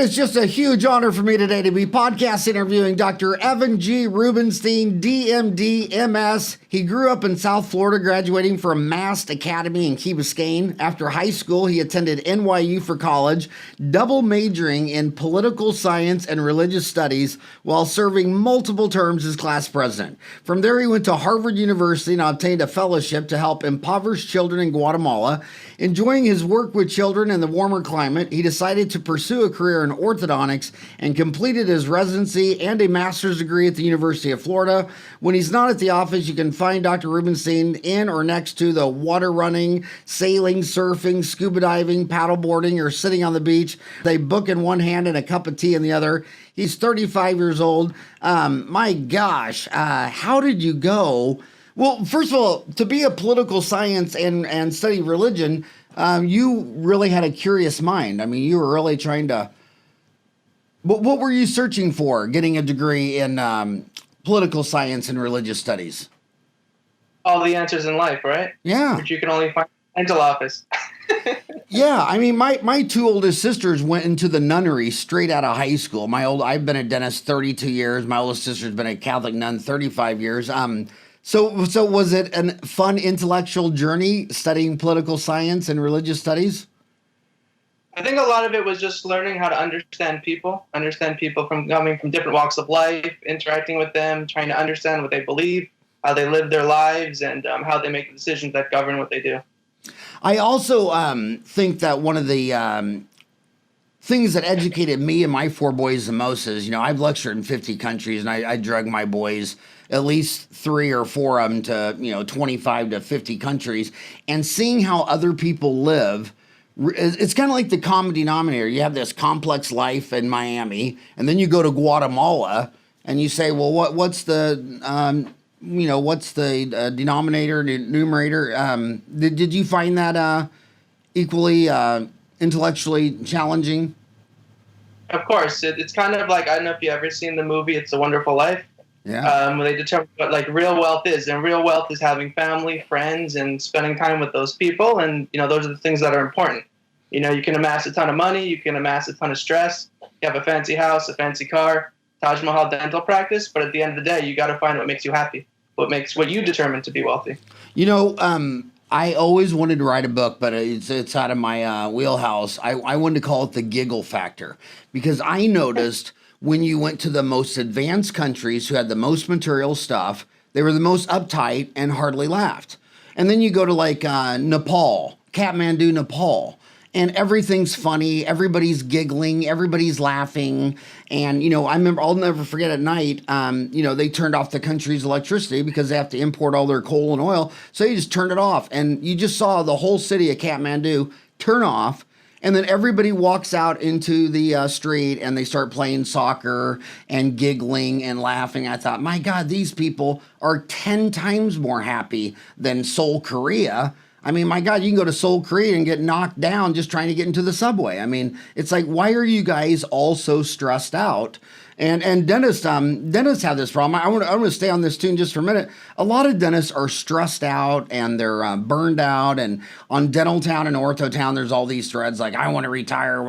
It's just a huge honor for me today to be podcast interviewing Dr. Evan G. Rubensteen, DMD, MS. He grew up in South Florida, graduating from MAST Academy in Key Biscayne. After high school, he attended NYU for college, double majoring in political science and religious studies while serving multiple terms as class president. From there, he went to Harvard University and obtained a fellowship to help impoverished children in Guatemala. Enjoying his work with children in the warmer climate, he decided to pursue a career in orthodontics and completed his residency and a master's degree at the University of Florida. When he's not at the office, you can find Dr. Rubensteen in or next to the water running, sailing, surfing, scuba diving, paddleboarding, or sitting on the beach. They book in one hand and a cup of tea in the other. He's 35 years old. My gosh, how did you go? Well, first of all, to be a political science and study religion, you really had a curious mind. I mean, you were really trying to... What were you searching for, getting a degree in political science and religious studies? All the answers in life, right? Yeah. Which you can only find in the dental office. Yeah, I mean, my two oldest sisters went into the nunnery straight out of high school. I've been a dentist 32 years. My oldest sister's been a Catholic nun 35 years. So was it a fun intellectual journey studying political science and religious studies? I think a lot of it was just learning how to understand people from coming from different walks of life, interacting with them, trying to understand what they believe, how they live their lives, and how they make the decisions that govern what they do. I also think that one of the things that educated me and my four boys the most is, I've lectured in 50 countries, and I drug my boys, at least 3 or 4 of them, to 25 to 50 countries, and seeing how other people live. It's kind of like the common denominator. You have this complex life in Miami, and then you go to Guatemala, and you say, well, what's the denominator, numerator? Did you find that equally intellectually challenging? Of course. It's kind of like, I don't know if you've ever seen the movie It's a Wonderful Life. Yeah. Where they determine what real wealth is, and real wealth is having family, friends, and spending time with those people, and those are the things that are important. You can amass a ton of money, you can amass a ton of stress, you have a fancy house, a fancy car, Taj Mahal dental practice, but at the end of the day, you got to find what makes you happy, what you determine to be wealthy. I always wanted to write a book, but it's out of my wheelhouse. I wanted to call it the giggle factor, because I noticed when you went to the most advanced countries who had the most material stuff, they were the most uptight and hardly laughed. And then you go to Nepal, Kathmandu, Nepal, and everything's funny, everybody's giggling, everybody's laughing. And, I remember, I'll never forget at night, they turned off the country's electricity because they have to import all their coal and oil. So you just turned it off, and you just saw the whole city of Kathmandu turn off. And then everybody walks out into the street, and they start playing soccer and giggling and laughing. I thought, my God, these people are 10 times more happy than Seoul, Korea. I mean, my God, you can go to Seoul, Korea and get knocked down just trying to get into the subway. I mean, it's like, why are you guys all so stressed out? And dentists have this problem. I want to stay on this tune just for a minute. A lot of dentists are stressed out, and they're burned out. And on Dental Town and Ortho Town, there's all these threads like, I want to retire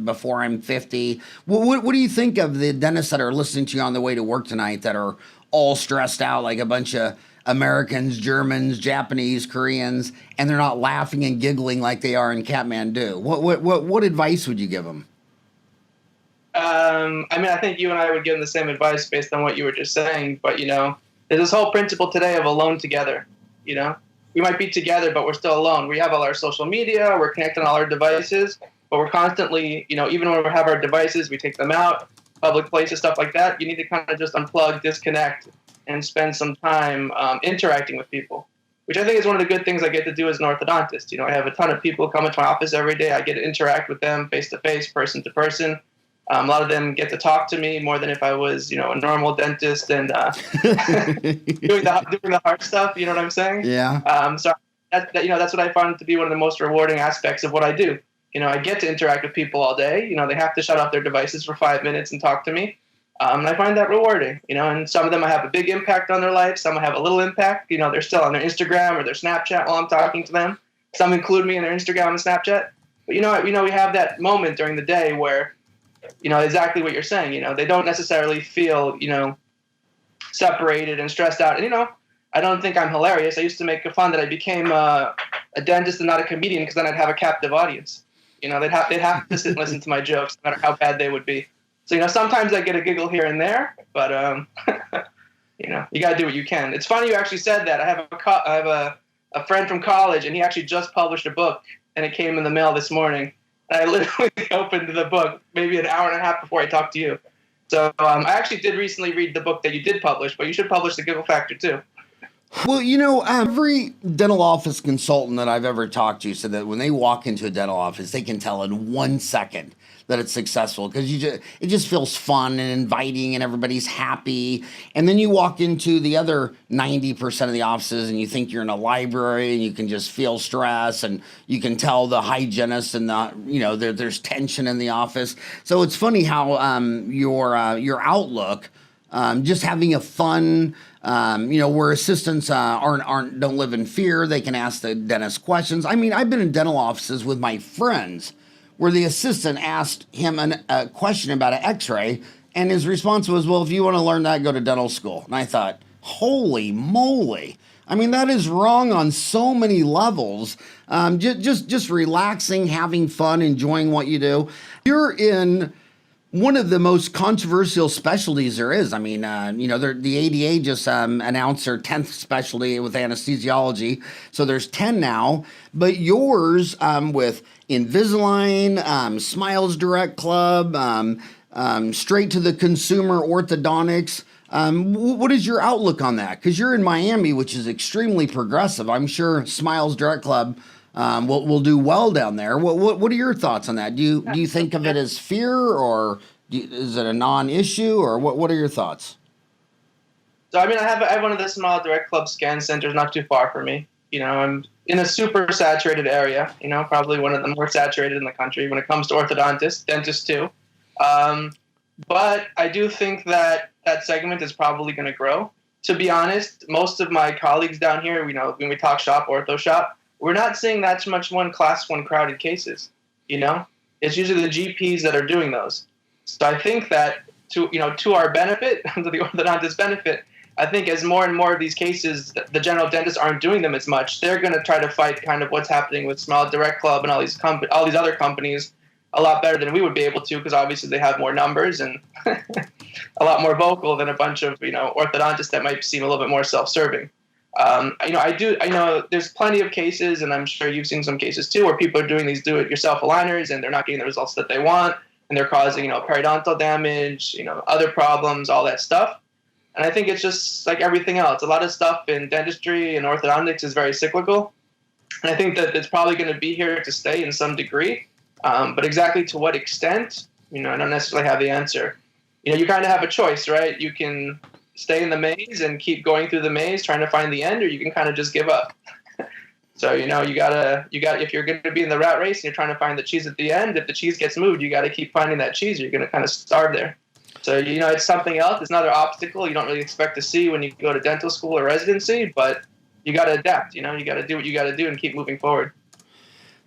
before I'm 50. What do you think of the dentists that are listening to you on the way to work tonight that are all stressed out like a bunch of Americans, Germans, Japanese, Koreans, and they're not laughing and giggling like they are in Kathmandu? What advice would you give them? I think you and I would give them the same advice based on what you were just saying. But, there's this whole principle today of alone together. We might be together, but we're still alone. We have all our social media, we're connected on all our devices, but we're constantly, even when we have our devices, we take them out, public places, stuff like that. You need to kind of just unplug, disconnect, and spend some time interacting with people, which I think is one of the good things I get to do as an orthodontist. I have a ton of people come into my office every day. I get to interact with them face-to-face, person-to-person. A lot of them get to talk to me more than if I was, a normal dentist and doing the hard stuff. You know what I'm saying? Yeah. So that's what I find to be one of the most rewarding aspects of what I do. I get to interact with people all day. They have to shut off their devices for 5 minutes and talk to me. And I find that rewarding. And some of them I have a big impact on their life. Some I have a little impact. They're still on their Instagram or their Snapchat while I'm talking to them. Some include me in their Instagram and Snapchat. But we have that moment during the day where exactly what you're saying. They don't necessarily feel, separated and stressed out. And, I don't think I'm hilarious. I used to make fun that I became a dentist and not a comedian because then I'd have a captive audience. They'd have to sit and listen to my jokes no matter how bad they would be. So, sometimes I get a giggle here and there, but, you got to do what you can. It's funny you actually said that. I have a friend from college, and he actually just published a book, and it came in the mail this morning. And I literally opened the book maybe an hour and a half before I talked to you. So I actually did recently read the book that you did publish, but you should publish The Giggle Factor too. Well, every dental office consultant that I've ever talked to said that when they walk into a dental office, they can tell in 1 second that it's successful because it just feels fun and inviting and everybody's happy. And then you walk into the other 90% of the offices and you think you're in a library and you can just feel stress and you can tell the hygienist and there's tension in the office. So it's funny how your outlook, just having a fun, where assistants don't live in fear. They can ask the dentist questions. I mean, I've been in dental offices with my friends where the assistant asked him a question about an x-ray, and his response was, well, if you want to learn that, go to dental school. And I thought, holy moly. I mean, that is wrong on so many levels. Just relaxing, having fun, enjoying what you do. You're in one of the most controversial specialties there is. I mean, the ADA just announced their 10th specialty with anesthesiology. So there's 10 now, but yours with Invisalign, Smiles Direct Club, straight to the consumer orthodontics. What is your outlook on that? Because you're in Miami, which is extremely progressive. I'm sure Smiles Direct Club will do well down there. What are your thoughts on that? Do you think of it as fear, or is it a non-issue, or what are your thoughts? So I mean, I have one of the Smile Direct Club scan centers not too far from me. I'm in a super saturated area. Probably one of the more saturated in the country when it comes to orthodontists, dentists too. But I do think that segment is probably going to grow. To be honest, most of my colleagues down here, when we talk shop, ortho shop, we're not seeing that much class 1 crowded cases. It's usually the GPs that are doing those. So I think that to our benefit, to the orthodontist benefit, I think as more and more of these cases, the general dentists aren't doing them as much. They're going to try to fight kind of what's happening with Smile Direct Club and all these other companies a lot better than we would be able to, because obviously they have more numbers and a lot more vocal than a bunch of orthodontists that might seem a little bit more self-serving. I know there's plenty of cases, and I'm sure you've seen some cases too, where people are doing these do-it-yourself aligners and they're not getting the results that they want, and they're causing periodontal damage, other problems, all that stuff. And I think it's just like everything else. A lot of stuff in dentistry and orthodontics is very cyclical, and I think that it's probably going to be here to stay in some degree. But exactly to what extent, I don't necessarily have the answer. You kind of have a choice, right? You can stay in the maze and keep going through the maze trying to find the end, or you can kind of just give up. So, you gotta, if you're going to be in the rat race and you're trying to find the cheese at the end, if the cheese gets moved, you got to keep finding that cheese, or you're going to kind of starve there. So, it's something else. It's another obstacle you don't really expect to see when you go to dental school or residency, but you got to adapt, you got to do what you got to do and keep moving forward.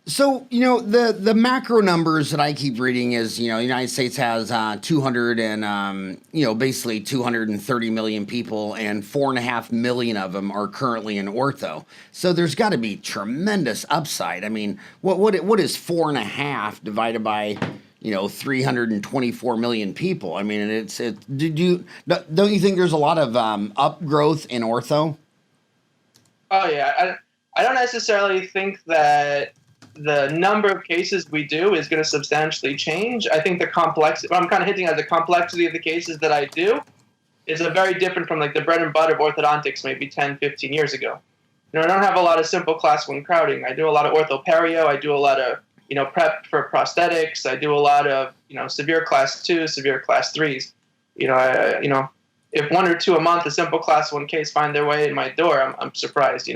So, the macro numbers that I keep reading is, the United States has 230 million people, and 4.5 million of them are currently in ortho. So there's got to be tremendous upside. I mean, what is 4.5 divided by, 324 million people? I mean, don't you think there's a lot of upgrowth in ortho? Oh yeah, I don't necessarily think that the number of cases we do is going to substantially change. I think what I'm kind of hinting at, the complexity of the cases that I do is very different from like the bread and butter of orthodontics maybe 10, 15 years ago. I don't have a lot of simple class 1 crowding. I do a lot of ortho-perio. I do a lot of, prep for prosthetics. I do a lot of, severe class 2, severe class 3s. If 1 or 2 a month, a simple class 1 case find their way in my door, I'm surprised,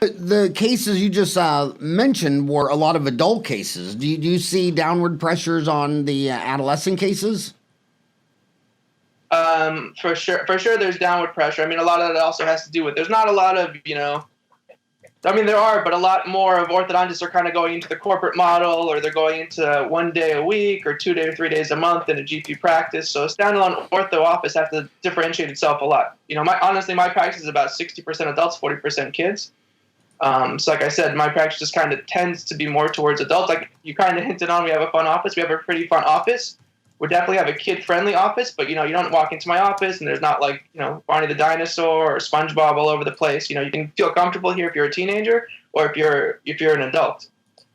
The cases you just mentioned were a lot of adult cases. Do you see downward pressures on the adolescent cases? For sure, there's downward pressure. I mean, a lot of that also has to do with there's not a lot of I mean, there are, but a lot more of orthodontists are kind of going into the corporate model, or they're going into 1 day a week or 2 days, 3 days a month in a GP practice. So a standalone ortho office has to differentiate itself a lot. You know, honestly, my practice is about 60% adults, 40% kids. So like I said, my practice just kind of tends to be more towards adults. Like you kind of hinted on, we have a fun office. We have a pretty fun office. We definitely have a kid-friendly office, but, you know, you don't walk into my office and there's not like, you know, Barney the Dinosaur or SpongeBob all over the place. You know, you can feel comfortable here if you're a teenager or if you're an adult.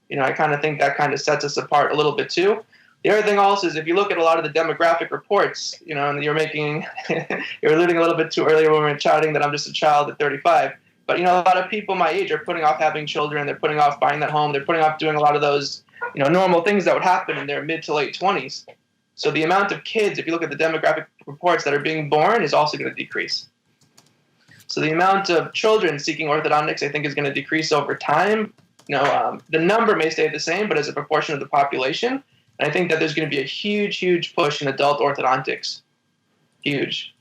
You know, I kind of think that kind of sets us apart a little bit too. The other thing also is if you look at a lot of the demographic reports, you know, and you're alluding a little bit too earlier when we were chatting that I'm just a child at 35. But, you know, a lot of people my age are putting off having children. They're putting off buying that home. They're putting off doing a lot of those, you know, normal things that would happen in their mid to late 20s. So the amount of kids, if you look at the demographic reports that are being born, is also going to decrease. So the amount of children seeking orthodontics, I think, is going to decrease over time. You know, the number may stay the same, but as a proportion of the population. And I think that there's going to be a huge, huge push in adult orthodontics. Huge.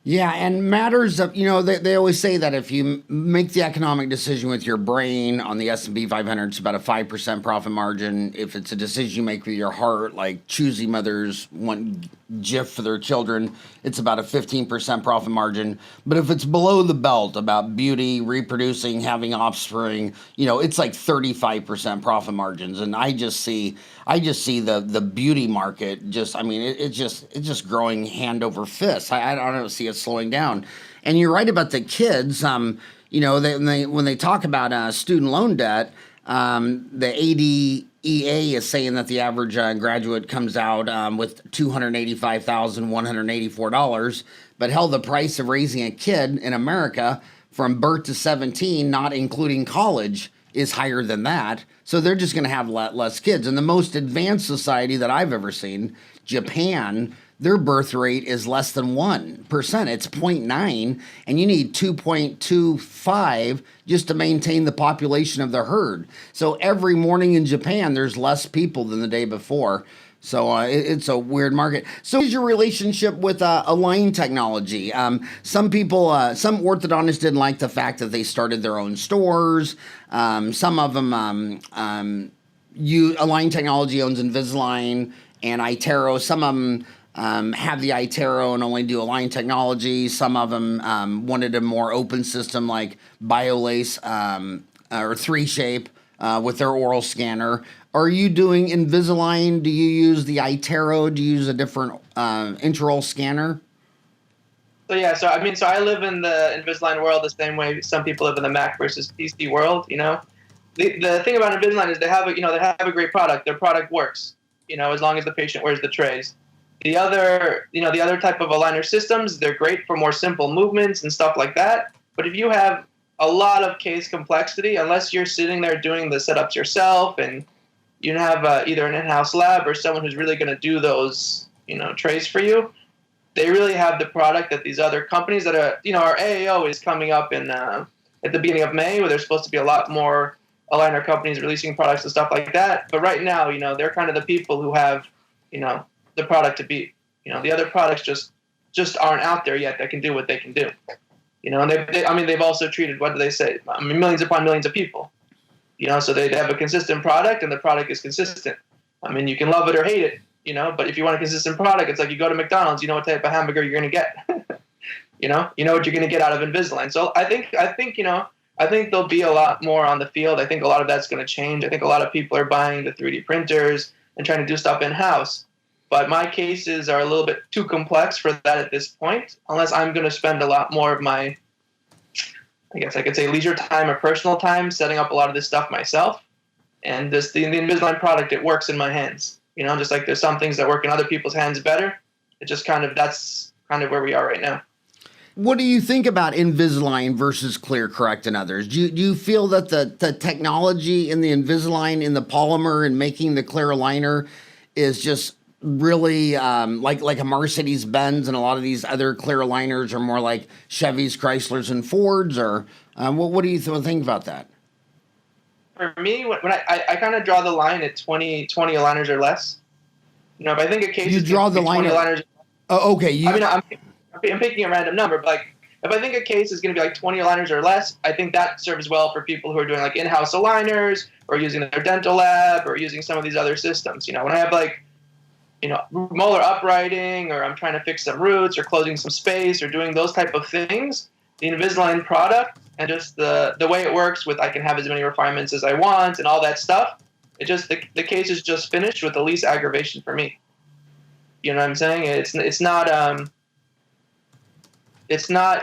Yeah, and matters of, you know, they always say that if you make the economic decision with your brain on the S&P 500, it's about a 5% profit margin. If it's a decision you make with your heart, like choosy mothers want GIF for their children, it's about a 15% profit margin. But if it's below the belt about beauty, reproducing, having offspring, you know, it's like 35% profit margins. And I just see the beauty market just, I mean, it's just growing hand over fist. I don't see it slowing down. And you're right about the kids. You know, when they talk about student loan debt, the ADEA is saying that the average graduate comes out with $285,184. But hell, the price of raising a kid in America from birth to 17, not including college, is higher than that. So they're just going to have less kids. And the most advanced society that I've ever seen, Japan, their birth rate is less than 1%. It's 0.9, and you need 2.25 just to maintain the population of the herd. So every morning in Japan, there's less people than the day before. So it's a weird market. So is your relationship with Align technology? Some people, some orthodontists didn't like the fact that they started their own stores. Some of them, Align technology owns Invisalign and iTero. Some of them have the iTero and only do Align technology. Some of them wanted a more open system like BioLace or 3Shape with their oral scanner. Are you doing Invisalign? Do you use the iTero? Do you use a different intraoral scanner? So yeah, so I live in the Invisalign world the same way some people live in the Mac versus PC world. You know, the thing about Invisalign is they have a great product. Their product works. You know, as long as the patient wears the trays. The other type of aligner systems, they're great for more simple movements and stuff like that. But if you have a lot of case complexity, unless you're sitting there doing the setups yourself and you have either an in-house lab or someone who's really going to do those, you know, trays for you, they really have the product that these other companies that are, you know, our AAO is coming up in at the beginning of May, where there's supposed to be a lot more aligner companies releasing products and stuff like that. But right now, you know, they're kind of the people who have, you know, the product to beat. You know, the other products just aren't out there yet that can do what they can do. You know, and they've also treated, what do they say? I mean, millions upon millions of people. You know, so they have a consistent product, and the product is consistent. I mean, you can love it or hate it, you know, but if you want a consistent product, it's like you go to McDonald's, you know what type of hamburger you're going to get. You know what you're going to get out of Invisalign. So I think there'll be a lot more on the field. I think a lot of that's going to change. I think a lot of people are buying the 3D printers and trying to do stuff in-house. But my cases are a little bit too complex for that at this point, unless I'm going to spend a lot more of my, I guess I could say, leisure time or personal time setting up a lot of this stuff myself. And the Invisalign product, it works in my hands. You know, just like there's some things that work in other people's hands better. That's kind of where we are right now. What do you think about Invisalign versus ClearCorrect and others? Do you feel that the technology in the Invisalign, in the polymer and making the clear aligner is just really like a Mercedes-Benz, and a lot of these other clear aligners are more like Chevys, Chryslers, and Fords? Or what do you think about that? For me, when I kind of draw the line at 20 aligners or less. You know, if I think a case you draw the line at aligners. Oh, okay. I'm picking a random number, but like if I think a case is going to be like 20 aligners or less, I think that serves well for people who are doing like in-house aligners or using their dental lab or using some of these other systems. When I have like, molar uprighting, or I'm trying to fix some roots or closing some space or doing those type of things, the Invisalign product and just the way it works with, I can have as many refinements as I want and all that stuff. It just, the case is just finished with the least aggravation for me. You know what I'm saying? It's not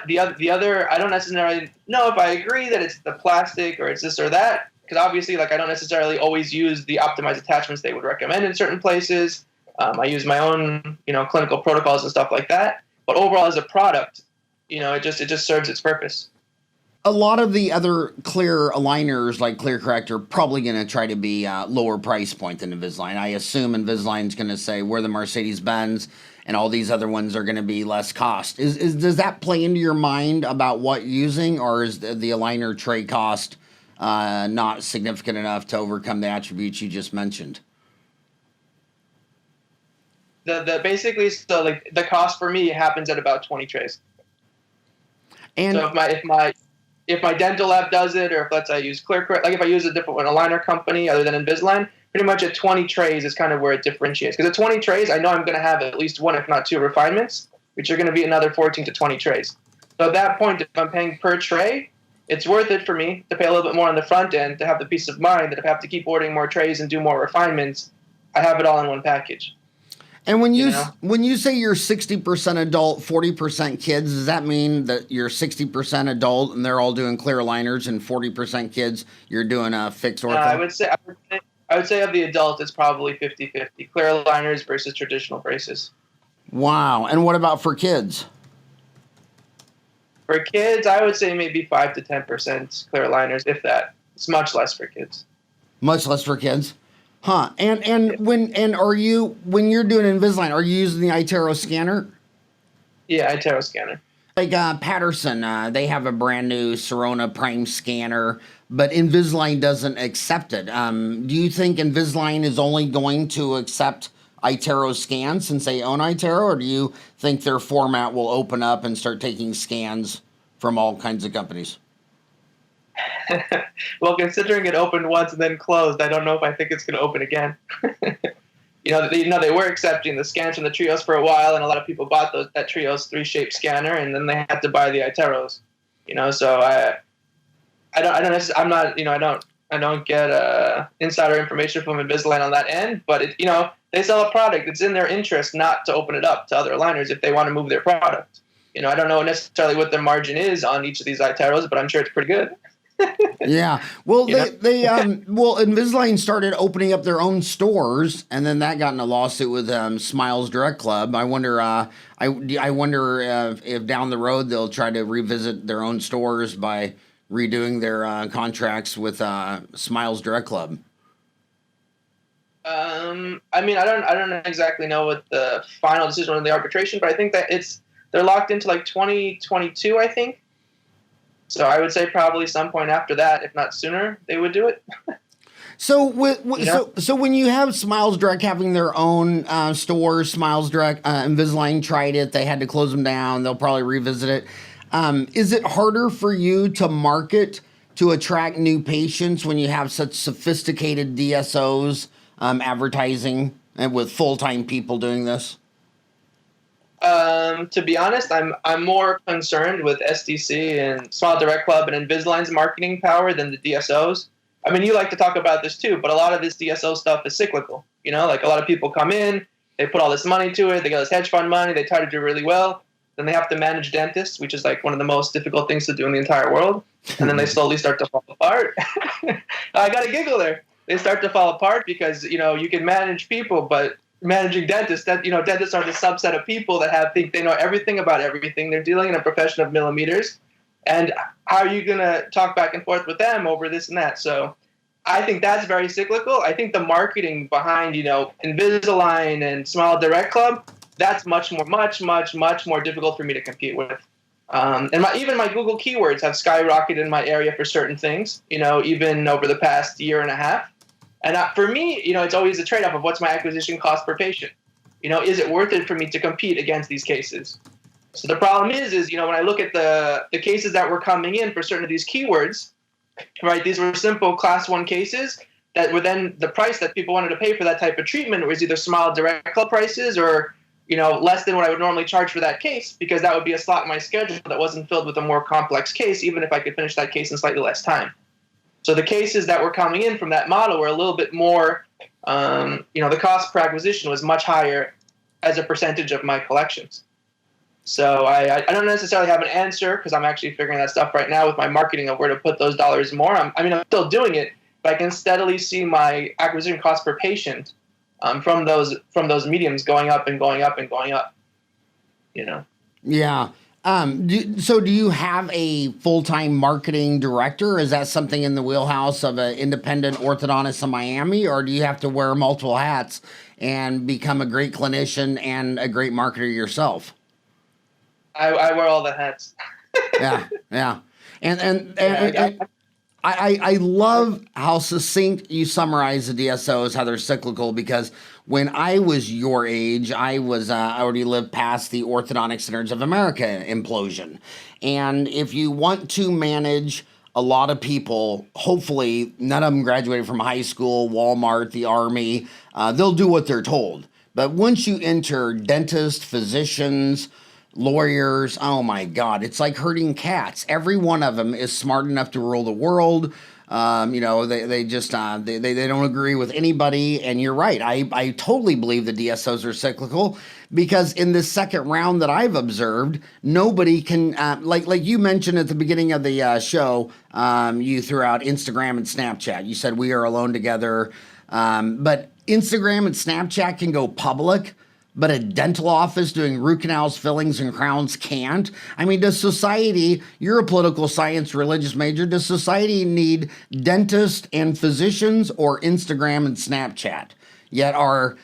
the other. I don't necessarily know if I agree that it's the plastic or it's this or that, because obviously, like, I don't necessarily always use the optimized attachments they would recommend in certain places. I use my own, clinical protocols and stuff like that. But overall, as a product, it just serves its purpose. A lot of the other clear aligners like ClearCorrect are probably going to try to be lower price point than Invisalign. I assume Invisalign's going to say we're the Mercedes-Benz and all these other ones are going to be less cost. Does that play into your mind about what you're using, or is the aligner tray cost not significant enough to overcome the attributes you just mentioned? Basically, so like the cost for me happens at about 20 trays. And so if my dental lab does it, or if let's say I use ClearCorrect, like if I use a different aligner company other than Invisalign, pretty much at 20 trays is kind of where it differentiates. Because at 20 trays, I know I'm going to have at least one, if not two, refinements, which are going to be another 14 to 20 trays. So at that point, if I'm paying per tray, it's worth it for me to pay a little bit more on the front end to have the peace of mind that if I have to keep ordering more trays and do more refinements, I have it all in one package. And when you say you're 60% adult, 40% kids, does that mean that you're 60% adult and they're all doing clear aligners, and 40% kids you're doing a fixed ortho? I would say of the adult, it's probably 50-50. Clear aligners versus traditional braces. Wow. And what about for kids? For kids, I would say maybe 5 to 10% clear aligners, if that. It's much less for kids. Much less for kids? Huh. And when you're doing Invisalign, are you using the iTero scanner? Yeah, iTero scanner. Like Patterson, they have a brand new Sirona Prime scanner, but Invisalign doesn't accept it. Do you think Invisalign is only going to accept iTero scans since they own iTero, or do you think their format will open up and start taking scans from all kinds of companies? Well, considering it opened once and then closed, I don't know if I think it's going to open again. They were accepting the scans from the Trios for a while, and a lot of people bought that Trios 3-shape scanner, and then they had to buy the iTeros. So I don't get insider information from Invisalign on that end, but they sell a product. It's in their interest not to open it up to other aligners if they want to move their product. I don't know necessarily what their margin is on each of these iTeros, but I'm sure it's pretty good. Yeah. Well, Invisalign started opening up their own stores, and then that got in a lawsuit with Smiles Direct Club. I wonder, I wonder if down the road they'll try to revisit their own stores by redoing their contracts with Smiles Direct Club. I don't exactly know what the final decision on the arbitration, but I think that they're locked into like 2022, I think. So I would say probably some point after that, if not sooner, they would do it. So when you have Smiles Direct having their own stores, Smiles Direct, Invisalign tried it. They had to close them down. They'll probably revisit it. Is it harder for you to market to attract new patients when you have such sophisticated DSOs advertising and with full-time people doing this? To be honest, I'm more concerned with SDC and Smile Direct Club and Invisalign's marketing power than the DSOs. I mean, you like to talk about this too, but a lot of this DSO stuff is cyclical. Like a lot of people come in, they put all this money to it, they get this hedge fund money, they try to do really well, then they have to manage dentists, which is like one of the most difficult things to do in the entire world, and then they slowly start to fall apart. I got a giggle there. They start to fall apart because, you can manage people, but managing dentists, dentists are the subset of people that think they know everything about everything. They're dealing in a profession of millimeters. And how are you going to talk back and forth with them over this and that? So I think that's very cyclical. I think the marketing behind, Invisalign and Smile Direct Club, that's much more difficult for me to compete with. And even my Google keywords have skyrocketed in my area for certain things, even over the past year and a half. And for me, it's always a trade-off of what's my acquisition cost per patient. Is it worth it for me to compete against these cases? So the problem is, you know, when I look at the cases that were coming in for certain of these keywords, right, these were simple class 1 cases that were then the price that people wanted to pay for that type of treatment was either small direct club prices or, you know, less than what I would normally charge for that case, because that would be a slot in my schedule that wasn't filled with a more complex case, even if I could finish that case in slightly less time. So the cases that were coming in from that model were a little bit more, you know, the cost per acquisition was much higher as a percentage of my collections. So I don't necessarily have an answer because I'm actually figuring that stuff right now with my marketing of where to put those dollars more. I'm still doing it, but I can steadily see my acquisition cost per patient from those mediums going up and going up and going up. You know. Yeah. So do you have a full-time marketing director? Is that something in the wheelhouse of an independent orthodontist in Miami, or do you have to wear multiple hats and become a great clinician and a great marketer yourself? I wear all the hats. Yeah. And I love how succinct you summarize the DSOs, how they're cyclical, because when I was your age, I already lived past the Orthodontic Centers of America implosion. And if you want to manage a lot of people, hopefully none of them graduated from high school, Walmart, the Army, they'll do what they're told. But once you enter dentists, physicians, lawyers, oh my God, it's like herding cats. Every one of them is smart enough to rule the world. You know, they just they don't agree with anybody. And you're right. I totally believe the DSOs are cyclical, because in the second round that I've observed, nobody can like you mentioned at the beginning of the show. You threw out Instagram and Snapchat. You said we are alone together, but Instagram and Snapchat can go public, but a dental office doing root canals, fillings, and crowns can't? I mean, does society, you're a political science religious major, does society need dentists and physicians or Instagram and Snapchat? Yet our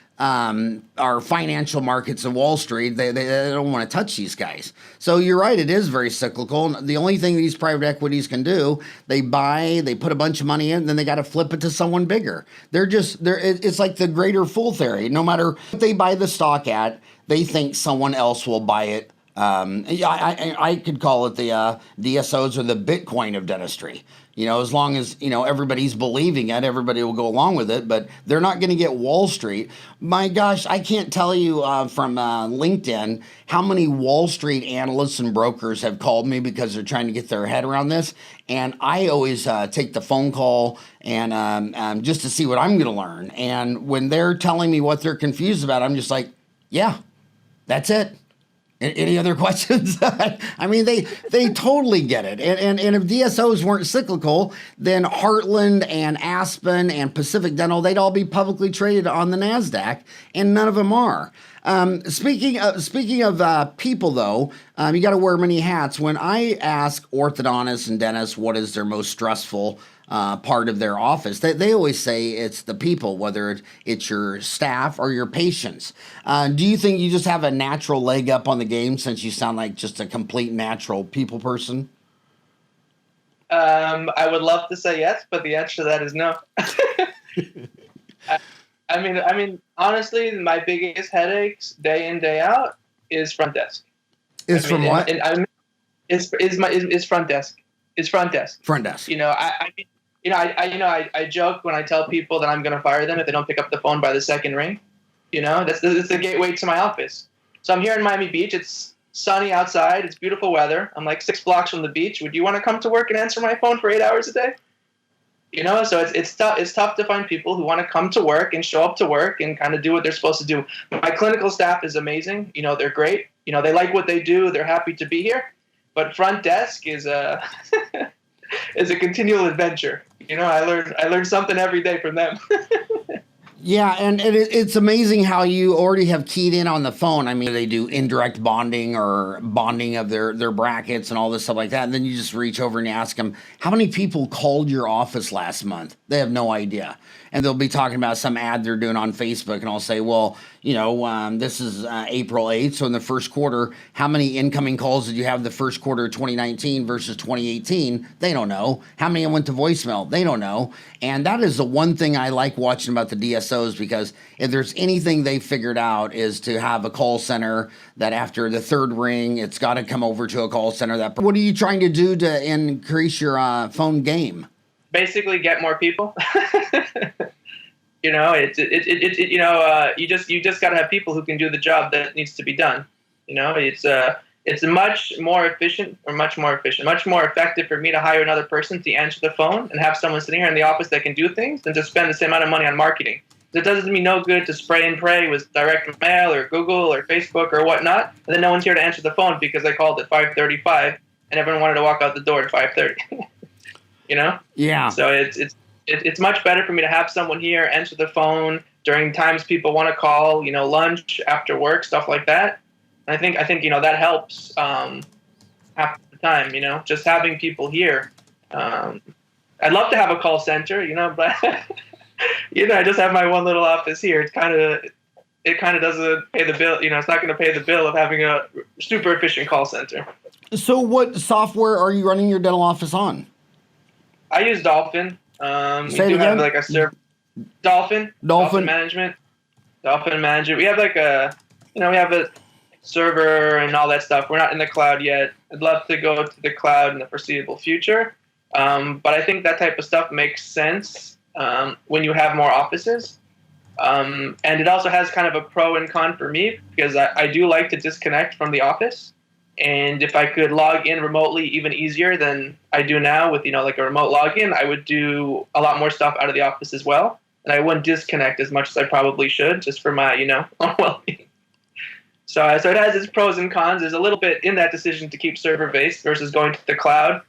financial markets of Wall Street, they don't want to touch these guys. So you're right, it is very cyclical. The only thing these private equities can do, they buy, they put a bunch of money in, then they got to flip it to someone bigger. It's like the greater fool theory. No matter what they buy the stock at, they think someone else will buy it. I could call it the DSOs or the Bitcoin of dentistry. You know, as long as, you know, everybody's believing it, everybody will go along with it, but they're not going to get Wall Street. My gosh, I can't tell you from LinkedIn how many Wall Street analysts and brokers have called me because they're trying to get their head around this. And I always take the phone call and just to see what I'm going to learn. And when they're telling me what they're confused about, I'm just like, yeah, that's it. Any other questions? I mean, they totally get it. And if DSOs weren't cyclical, then Heartland and Aspen and Pacific Dental, they'd all be publicly traded on the NASDAQ, and none of them are. Speaking of people, though, you got to wear many hats. When I ask orthodontists and dentists what is their most stressful part of their office, they always say it's the people, whether it's your staff or your patients. Do you think you just have a natural leg up on the game since you sound like just a complete natural people person? I would love to say yes, but the answer to that is no. I mean, honestly, my biggest headaches day in, day out is front desk. Is from what? Is front desk. It's front desk. Front desk. You know, I joke when I tell people that I'm going to fire them if they don't pick up the phone by the second ring. You know, that's the gateway to my office. So I'm here in Miami Beach. It's sunny outside. It's beautiful weather. I'm like 6 blocks from the beach. Would you want to come to work and answer my phone for 8 hours a day? You know, so it's tough. It's tough to find people who want to come to work and show up to work and kind of do what they're supposed to do. My clinical staff is amazing. You know, they're great. You know, they like what they do. They're happy to be here. But front desk is a is a continual adventure. You know, I learn something every day from them. Yeah, and it's amazing how you already have keyed in on the phone. I mean, they do indirect bonding or bonding of their brackets and all this stuff like that. And then you just reach over and you ask them, how many people called your office last month? They have no idea. And they'll be talking about some ad they're doing on Facebook. And I'll say, well, you know, this is April 8th. So in the first quarter, how many incoming calls did you have the first quarter of 2019 versus 2018? They don't know. How many went to voicemail? They don't know. And that is the one thing I like watching about the DSO DSOs, because if there's anything they figured out is to have a call center that after the third ring, it's got to come over to a call center. What are you trying to do to increase your phone game? Basically, get more people. You just got to have people who can do the job that needs to be done. It's much more effective for me to hire another person to answer the phone and have someone sitting here in the office that can do things than to spend the same amount of money on marketing. It doesn't mean no good to spray and pray with direct mail or Google or Facebook or whatnot, and then no one's here to answer the phone because I called at 5:35 and everyone wanted to walk out the door at 5:30. Yeah. So it's much better for me to have someone here answer the phone during times people want to call, lunch, after work, stuff like that. I think that helps half the time, just having people here. I'd love to have a call center, but I just have my one little office here. It kind of doesn't pay the bill. It's not going to pay the bill of having a super efficient call center. So what software are you running your dental office on? I use Dolphin. We do have like a server. Dolphin management. We have like we have a server and all that stuff. We're not in the cloud yet. I'd love to go to the cloud in the foreseeable future. But I think that type of stuff makes sense when you have more offices. And it also has kind of a pro and con for me because I do like to disconnect from the office. And if I could log in remotely even easier than I do now with, like a remote login, I would do a lot more stuff out of the office as well. And I wouldn't disconnect as much as I probably should just for my, own well-being. So it has its pros and cons. There's a little bit in that decision to keep server-based versus going to the cloud,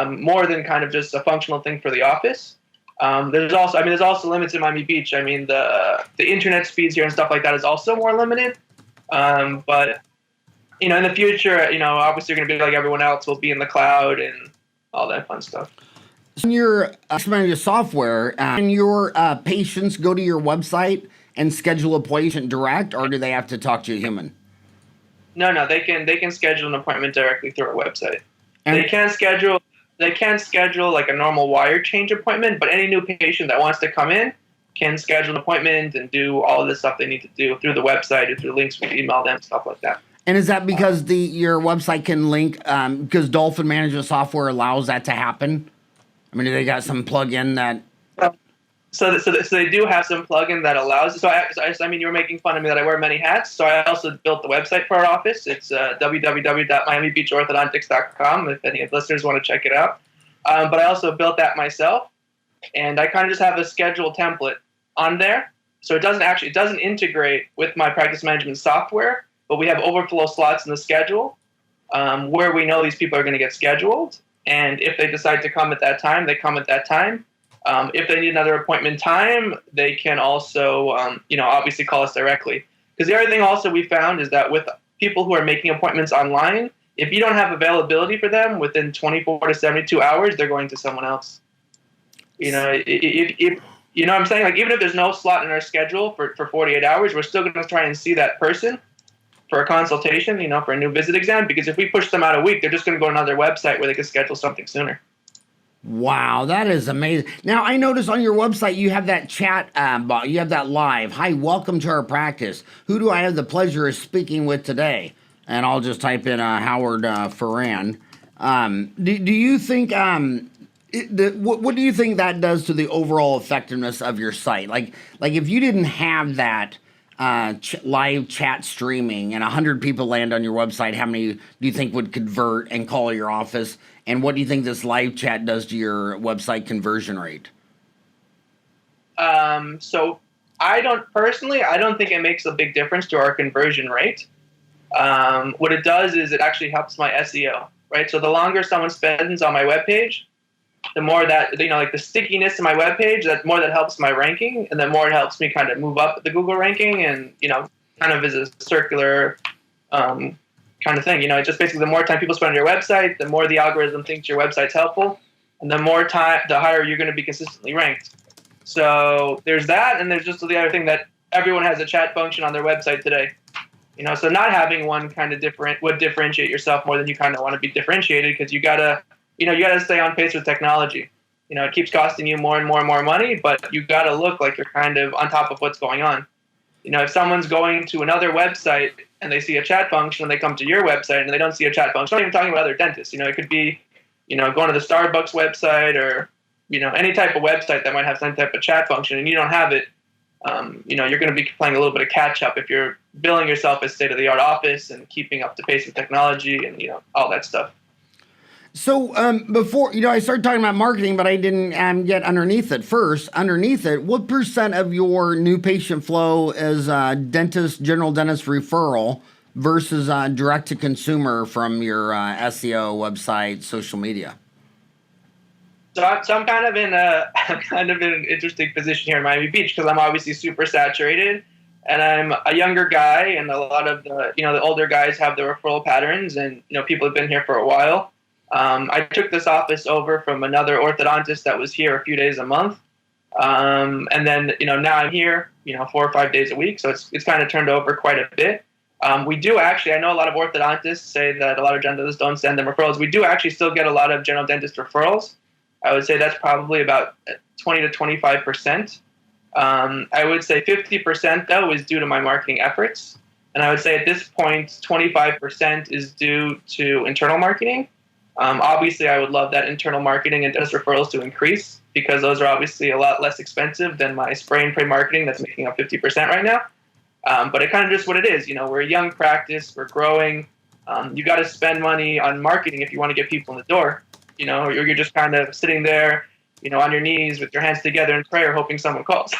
more than kind of just a functional thing for the office. There's also limits in Miami Beach. I mean, the internet speeds here and stuff like that is also more limited. But in the future, obviously you're going to be like everyone else. We'll be in the cloud and all that fun stuff. In your your software, can your patients go to your website and schedule a patient direct, or do they have to talk to a human? No, they can schedule an appointment directly through our website. And they can't schedule like a normal wire change appointment, but any new patient that wants to come in can schedule an appointment and do all of the stuff they need to do through the website or through links we email them, stuff like that. And is that because your website can link, because Dolphin management software allows that to happen? I mean, do they got some plug-in that... So they do have some plugin that allows. So you were making fun of me that I wear many hats. So I also built the website for our office. It's www.miamibeachorthodontics.com if any of the listeners want to check it out. But I also built that myself, and I kind of just have a schedule template on there. So it doesn't integrate with my practice management software, but we have overflow slots in the schedule where we know these people are going to get scheduled, and if they decide to come at that time, they come at that time. If they need another appointment time, they can also, obviously call us directly. Because the other thing also we found is that with people who are making appointments online, if you don't have availability for them within 24 to 72 hours, they're going to someone else. You know what I'm saying? Like, even if there's no slot in our schedule for 48 hours, we're still going to try and see that person for a consultation, for a new visit exam. Because if we push them out a week, they're just going to go to another website where they can schedule something sooner. Wow, that is amazing. Now, I noticed on your website you have that chat bot. You have that live. Hi, welcome to our practice. Who do I have the pleasure of speaking with today? And I'll just type in Howard Farran. Do you think what do you think that does to the overall effectiveness of your site? Like if you didn't have that live chat streaming and 100 people land on your website, how many do you think would convert and call your office? And what do you think this live chat does to your website conversion rate? So I don't think it makes a big difference to our conversion rate. What it does is it actually helps my SEO, right? So the longer someone spends on my webpage, the more that, like the stickiness of my webpage, the more that helps my ranking, and the more it helps me kind of move up the Google ranking, and, kind of is a circular kind of thing. Just basically the more time people spend on your website, the more the algorithm thinks your website's helpful, and the higher you're going to be consistently ranked. So there's that, and there's just the other thing that everyone has a chat function on their website today. So not having one kind of would differentiate yourself more than you kind of want to be differentiated, because you gotta stay on pace with technology. It keeps costing you more and more and more money, but you got to look like you're kind of on top of what's going on. If someone's going to another website and they see a chat function and they come to your website and they don't see a chat function, I'm not even talking about other dentists. It could be, going to the Starbucks website or, any type of website that might have some type of chat function and you don't have it. You're going to be playing a little bit of catch up if you're billing yourself as state-of-the-art office and keeping up to pace with technology and, all that stuff. So before, I started talking about marketing, but I didn't get underneath it. First, underneath it, what percent of your new patient flow is general dentist referral versus direct-to-consumer from your SEO, website, social media? So I'm kind of in an interesting position here in Miami Beach because I'm obviously super saturated, and I'm a younger guy, and a lot of the older guys have the referral patterns, and people have been here for a while. I took this office over from another orthodontist that was here a few days a month, and then now I'm here 4 or 5 days a week, so it's kind of turned over quite a bit. We do actually, I know a lot of orthodontists say that a lot of general dentists don't send them referrals. We do actually still get a lot of general dentist referrals. I would say that's probably about 20 to 25%. I would say 50% though is due to my marketing efforts, and I would say at this point 25% is due to internal marketing. Obviously, I would love that internal marketing and dentist referrals to increase because those are obviously a lot less expensive than my spray and pray marketing that's making up 50% right now. But it kind of just what it is. We're a young practice. We're growing. You got to spend money on marketing if you want to get people in the door. Or you're just kind of sitting there, on your knees with your hands together in prayer, hoping someone calls.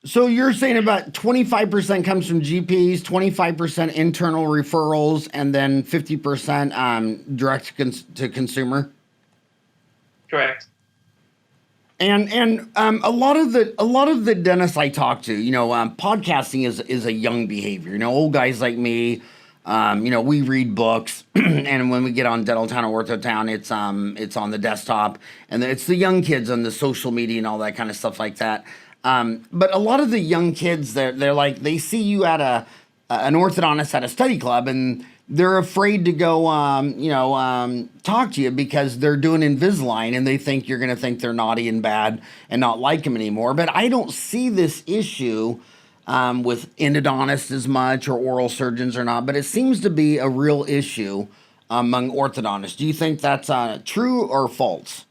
So you're saying about 25% comes from GPs, 25% internal referrals, and then 50% direct to consumer? Correct. And a lot of the dentists I talk to, podcasting is a young behavior. Old guys like me, we read books, and when we get on Dental Town or Ortho Town, it's on the desktop, and it's the young kids on the social media and all that kind of stuff like that. But a lot of the young kids, they're like, they see you at an orthodontist at a study club, and they're afraid to go, talk to you because they're doing Invisalign, and they think you're going to think they're naughty and bad and not like them anymore. But I don't see this issue with endodontists as much, or oral surgeons or not, but it seems to be a real issue among orthodontists. Do you think that's true or false?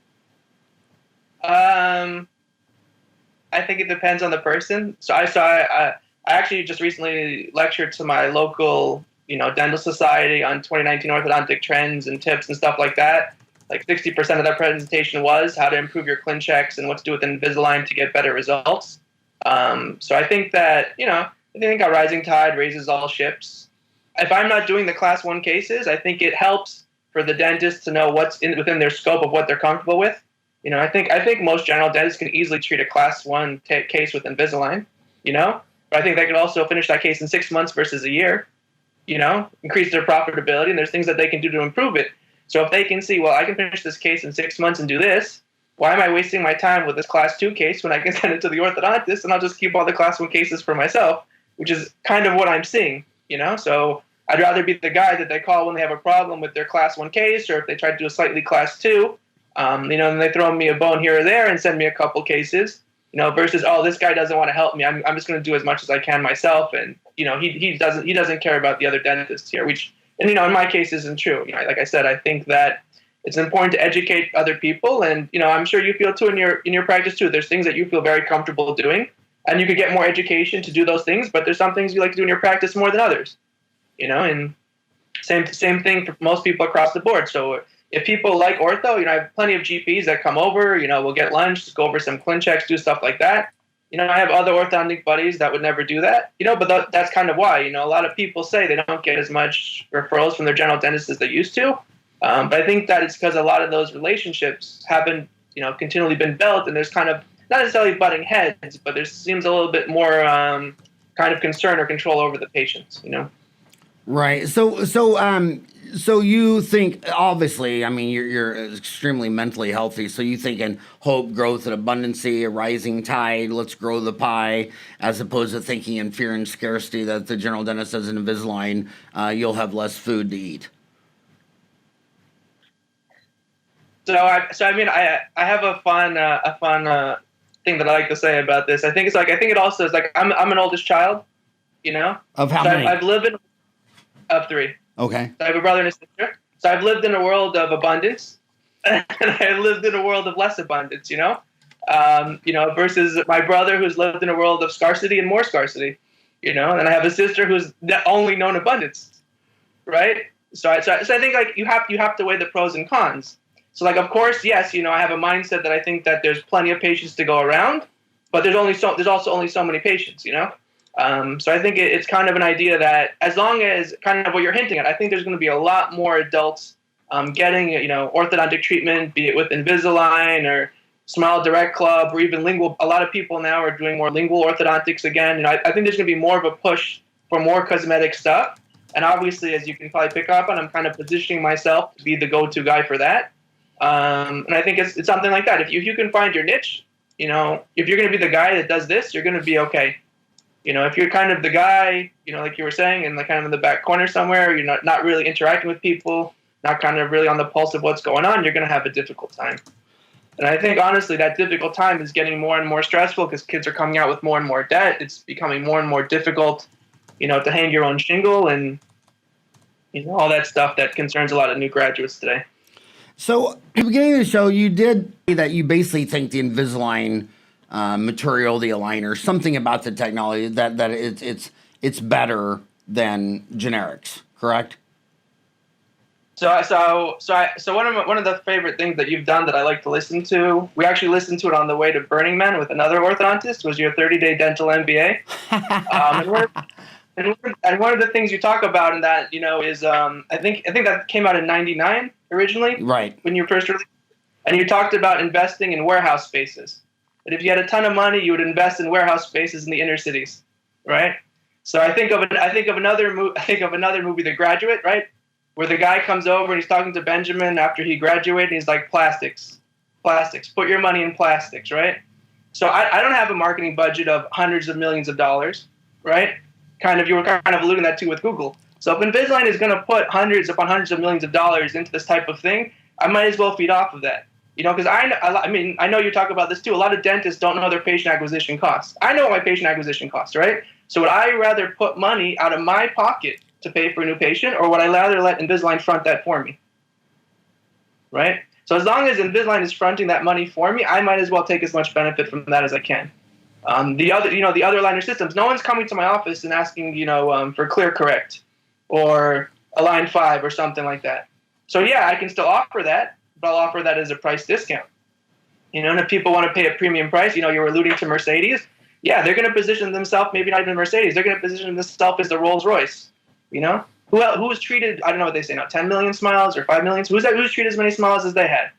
I think it depends on the person. So I actually just recently lectured to my local, dental society on 2019 orthodontic trends and tips and stuff like that. Like 60% of that presentation was how to improve your clean checks and what to do with Invisalign to get better results. So I think that, I think a rising tide raises all ships. If I'm not doing the class 1 cases, I think it helps for the dentist to know what's within their scope of what they're comfortable with. I think most general dentists can easily treat a class 1 case with Invisalign, but I think they could also finish that case in 6 months versus a year, increase their profitability, and there's things that they can do to improve it. So if they can see, well, I can finish this case in 6 months and do this, why am I wasting my time with this class 2 case when I can send it to the orthodontist and I'll just keep all the class 1 cases for myself, which is kind of what I'm seeing, So I'd rather be the guy that they call when they have a problem with their class 1 case, or if they try to do a slightly class 2, and they throw me a bone here or there and send me a couple cases, versus, oh, this guy doesn't want to help me. I'm just going to do as much as I can myself. And, he doesn't care about the other dentists here, which, and, in my case isn't true. Like I said, I think that it's important to educate other people. And, I'm sure you feel too in your practice too. There's things that you feel very comfortable doing, and you could get more education to do those things, but there's some things you like to do in your practice more than others, and same thing for most people across the board. So if people like ortho, I have plenty of GPs that come over, we'll get lunch, just go over some clean checks, do stuff like that. I have other orthodontic buddies that would never do that, but that's kind of why, a lot of people say they don't get as much referrals from their general dentist as they used to. But I think that it's because a lot of those relationships haven't, continually been built, and there's kind of not necessarily butting heads, but there seems a little bit more kind of concern or control over the patients, Right. So you think, obviously, I mean, you're extremely mentally healthy. So you think in hope, growth, and abundancy, a rising tide, let's grow the pie, as opposed to thinking in fear and scarcity that the general dentist says in Invisalign, you'll have less food to eat. I have a fun thing that I like to say about this. I think it also is like I'm an oldest child, you know. Of how many? I've lived in of three. Okay. So I have a brother and a sister. So I've lived in a world of abundance, and I lived in a world of less abundance. Versus my brother who's lived in a world of scarcity and more scarcity. And I have a sister who's only known abundance, right? So I think like you have to weigh the pros and cons. So like of course yes, I have a mindset that I think that there's plenty of patients to go around, but there's also only so many patients. So I think it's kind of an idea that as long as kind of what you're hinting at, I think there's going to be a lot more adults getting orthodontic treatment, be it with Invisalign or Smile Direct Club or even lingual. A lot of people now are doing more lingual orthodontics again. I think there's going to be more of a push for more cosmetic stuff. And obviously, as you can probably pick up on, I'm kind of positioning myself to be the go-to guy for that. And I think it's something like that. If you can find your niche, if you're going to be the guy that does this, you're going to be okay. If you're kind of the guy, like you were saying, in the kind of in the back corner somewhere, you're not really interacting with people, not kind of really on the pulse of what's going on, you're going to have a difficult time. And I think, honestly, that difficult time is getting more and more stressful because kids are coming out with more and more debt. It's becoming more and more difficult, to hang your own shingle and, all that stuff that concerns a lot of new graduates today. So at the beginning of the show, you did say that you basically think the Invisalign material, the aligner, something about the technology that it's better than generics, correct? So one of the favorite things that you've done that I like to listen to, we actually listened to it on the way to Burning Man with another orthodontist, was your 30-day Dental Mba. And one of the things you talk about in that, is I think that came out in '99 originally, right? When you first released, and you talked about investing in warehouse spaces. That if you had a ton of money, you would invest in warehouse spaces in the inner cities, right? So I think of another movie, The Graduate, right? Where the guy comes over and he's talking to Benjamin after he graduated, and he's like, plastics, put your money in plastics, right? So I don't have a marketing budget of hundreds of millions of dollars, right? You were kind of alluding that to with Google. So if Invisalign is going to put hundreds upon hundreds of millions of dollars into this type of thing, I might as well feed off of that. Because I know you talk about this too. A lot of dentists don't know their patient acquisition costs. I know what my patient acquisition costs, right? So would I rather put money out of my pocket to pay for a new patient, or would I rather let Invisalign front that for me? Right? So as long as Invisalign is fronting that money for me, I might as well take as much benefit from that as I can. The other aligner systems, no one's coming to my office and asking, for Clear Correct or Align 5 or something like that. So yeah, I can still offer that, but I'll offer that as a price discount. And if people want to pay a premium price, you're alluding to Mercedes. Yeah, they're going to position themselves, maybe not even Mercedes, they're going to position themselves as the Rolls Royce. Who's treated, I don't know what they say now, 10 million smiles or 5 million? Who's treated as many smiles as they had?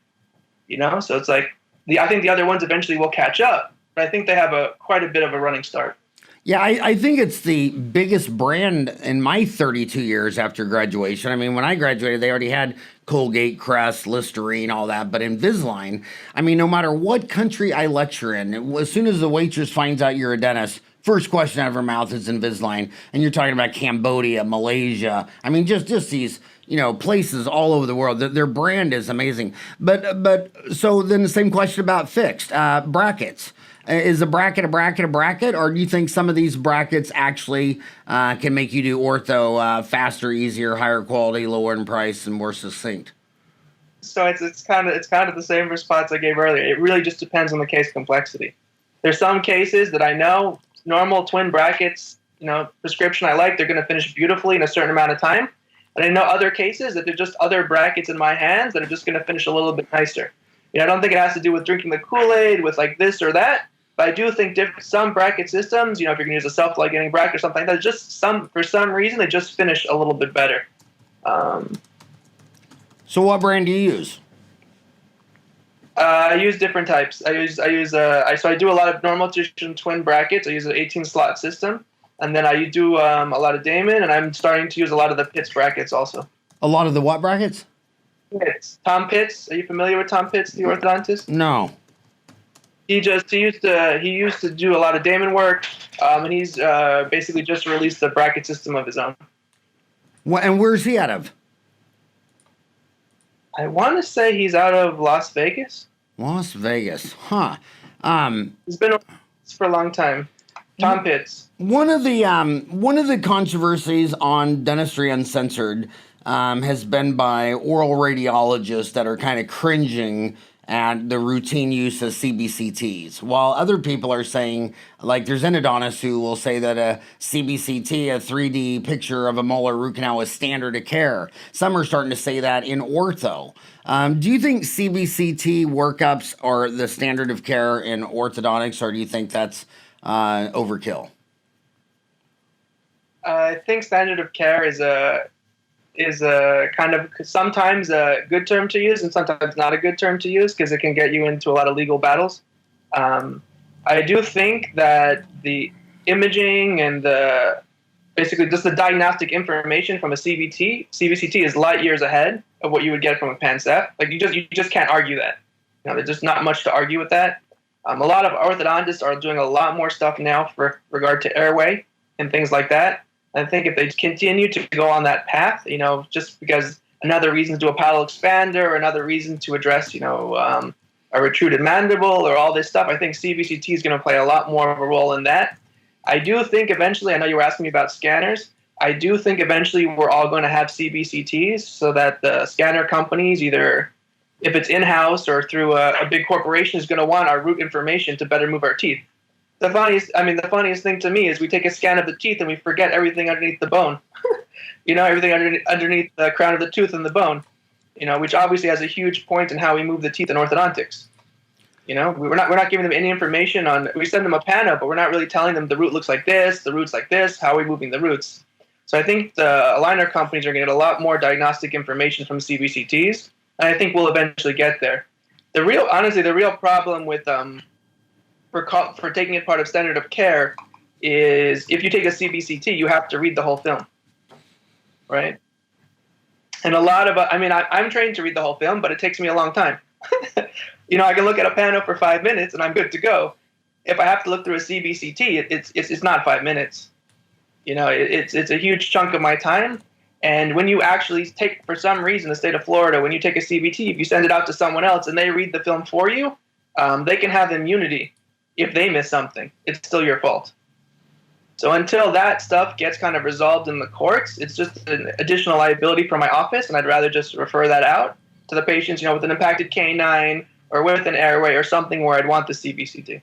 So it's like, I think the other ones eventually will catch up, but I think they have quite a bit of a running start. Yeah, I think it's the biggest brand in my 32 years after graduation. I mean, when I graduated, they already had Colgate, Crest, Listerine, all that. But Invisalign, no matter what country I lecture in, as soon as the waitress finds out you're a dentist, first question out of her mouth is Invisalign. And you're talking about Cambodia, Malaysia. Just these, places all over the world. Their brand is amazing. But so then the same question about fixed brackets. Is a bracket, or do you think some of these brackets actually can make you do ortho faster, easier, higher quality, lower in price, and more succinct? So it's kind of the same response I gave earlier. It really just depends on the case complexity. There's some cases that I know normal twin brackets, prescription they're going to finish beautifully in a certain amount of time, and I know other cases that they're just other brackets in my hands that are just going to finish a little bit nicer. I don't think it has to do with drinking the Kool-Aid with like this or that. But I do think some bracket systems, if you're going to use a self-ligating bracket or something like that, for some reason, they just finish a little bit better. So what brand do you use? I use different types. So I do a lot of normal twin brackets. I use an 18-slot system. And then I do a lot of Damon, and I'm starting to use a lot of the Pitts brackets also. A lot of the what brackets? Pitts. Tom Pitts. Are you familiar with Tom Pitts, the orthodontist? No. He used to do a lot of Damon work, and he's basically just released a bracket system of his own. And where's he out of? I want to say he's out of Las Vegas. Las Vegas, huh? He's been for a long time. Tom Pitts. One of the controversies on Dentistry Uncensored has been by oral radiologists that are kind of cringing at the routine use of CBCTs, while other people are saying, like there's endodontists who will say that a CBCT, a 3D picture of a molar root canal, is standard of care. Some are starting to say that in ortho. Do you think CBCT workups are the standard of care in orthodontics, or do you think that's overkill? I think standard of care is a kind of sometimes a good term to use and sometimes not a good term to use because it can get you into a lot of legal battles. I do think that the imaging and basically just the diagnostic information from a CBCT is light years ahead of what you would get from a PANCEF. Like you just can't argue that. There's just not much to argue with that. A lot of orthodontists are doing a lot more stuff now for regard to airway and things like that. I think if they continue to go on that path, just because another reason to do a palatal expander or another reason to address, a retruded mandible or all this stuff, I think CBCT is going to play a lot more of a role in that. I do think eventually, I know you were asking me about scanners, I do think eventually we're all going to have CBCTs so that the scanner companies, either if it's in-house or through a big corporation, is going to want our root information to better move our teeth. The funniest thing to me is we take a scan of the teeth and we forget everything underneath the bone. Everything underneath the crown of the tooth and the bone, which obviously has a huge point in how we move the teeth in orthodontics. We're not giving them any information on, we send them a pano, but we're not really telling them the root looks like this, the root's like this, how are we moving the roots? So I think the aligner companies are going to get a lot more diagnostic information from CBCTs, and I think we'll eventually get there. The real problem with for taking it part of standard of care is if you take a CBCT, you have to read the whole film, right? And a lot of, I'm trained to read the whole film, but it takes me a long time. I can look at a pano for 5 minutes and I'm good to go. If I have to look through a CBCT, it's not 5 minutes. It's a huge chunk of my time. And when you actually take, for some reason, the state of Florida, when you take a CBT, if you send it out to someone else and they read the film for you, they can have immunity. If they miss something, it's still your fault. So until that stuff gets kind of resolved in the courts, it's just an additional liability for my office, and I'd rather just refer that out to the patients, with an impacted canine or with an airway or something where I'd want the CBCT.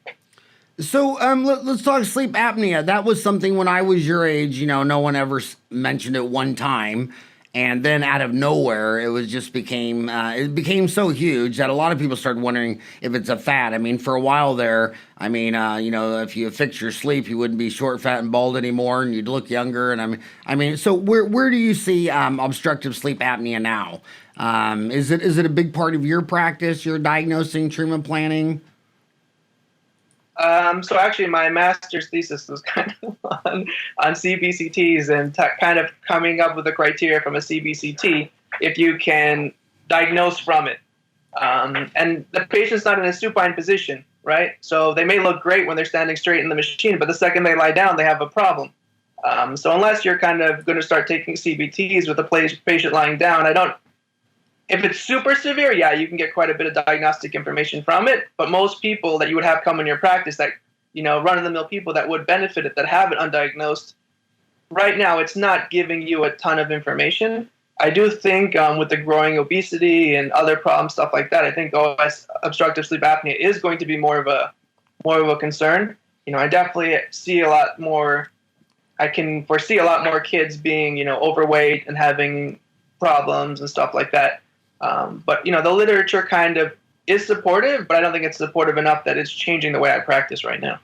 So let's talk sleep apnea. That was something when I was your age, no one ever mentioned it one time. And then out of nowhere, it became so huge that a lot of people started wondering if it's a fad. For a while there, if you fix your sleep, you wouldn't be short, fat, and bald anymore, and you'd look younger. And so where do you see obstructive sleep apnea now? Is it a big part of your practice, your diagnosing, treatment planning? So actually, my master's thesis was kind of on CBCTs and kind of coming up with a criteria from a CBCT if you can diagnose from it. And the patient's not in a supine position, right? So they may look great when they're standing straight in the machine, but the second they lie down, they have a problem. So unless you're kind of going to start taking CBTs with the patient lying down, if it's super severe, yeah, you can get quite a bit of diagnostic information from it. But most people that you would have come in your practice that, run-of-the-mill people that would benefit it, that have it undiagnosed, right now it's not giving you a ton of information. I do think with the growing obesity and other problems, stuff like that, I think obstructive sleep apnea is going to be more of a concern. I definitely see a lot more. I can foresee a lot more kids being, overweight and having problems and stuff like that. But the literature kind of is supportive, but I don't think it's supportive enough that it's changing the way I practice right now.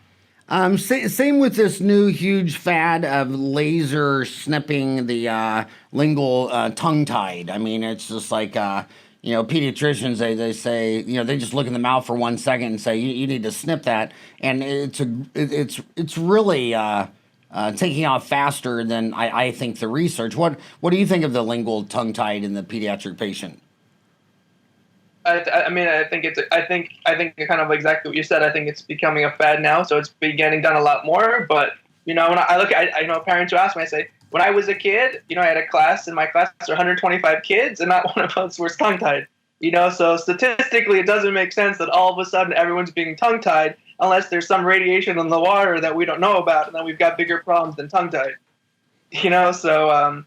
Same with this new huge fad of laser snipping the lingual tongue-tied. It's just like pediatricians, they say, they just look in the mouth for 1 second and say you need to snip that, and it's really taking off faster than I think the research. What do you think of the lingual tongue-tied in the pediatric patient? I think kind of exactly what you said. I think it's becoming a fad now, so it's been getting done a lot more. But when I look at, I know parents who ask me, I say, when I was a kid, I had a class. In my class, there were 125 kids, and not one of us was tongue-tied. So statistically, it doesn't make sense that all of a sudden everyone's being tongue-tied unless there's some radiation in the water that we don't know about, and then we've got bigger problems than tongue-tied. So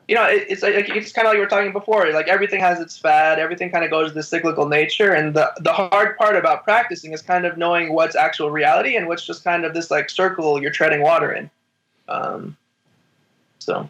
it's kind of like we were talking before. Like everything has its fad, everything kind of goes to the cyclical nature, and the hard part about practicing is kind of knowing what's actual reality and what's just kind of this like circle you're treading water in. So.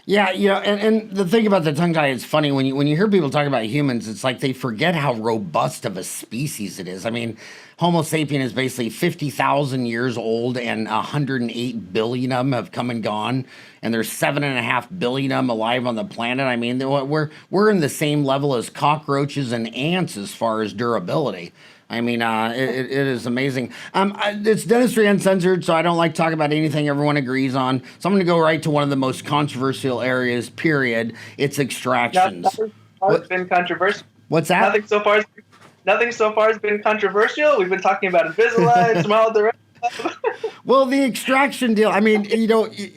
Yeah, and the thing about the tongue tie is funny when you hear people talk about humans, it's like they forget how robust of a species it is. I mean, Homo sapien is basically 50,000 years old, and 108 billion of them have come and gone, and there's 7.5 billion of them alive on the planet. I mean, we're in the same level as cockroaches and ants as far as durability. I mean, it is amazing. It's Dentistry Uncensored, so I don't like talking about anything everyone agrees on. So I'm going to go right to one of the most controversial areas, period. It's extractions. Nothing so far has been controversial. What's that? Nothing so far has been controversial. We've been talking about Invisalign, some other. Well, the extraction deal, I mean,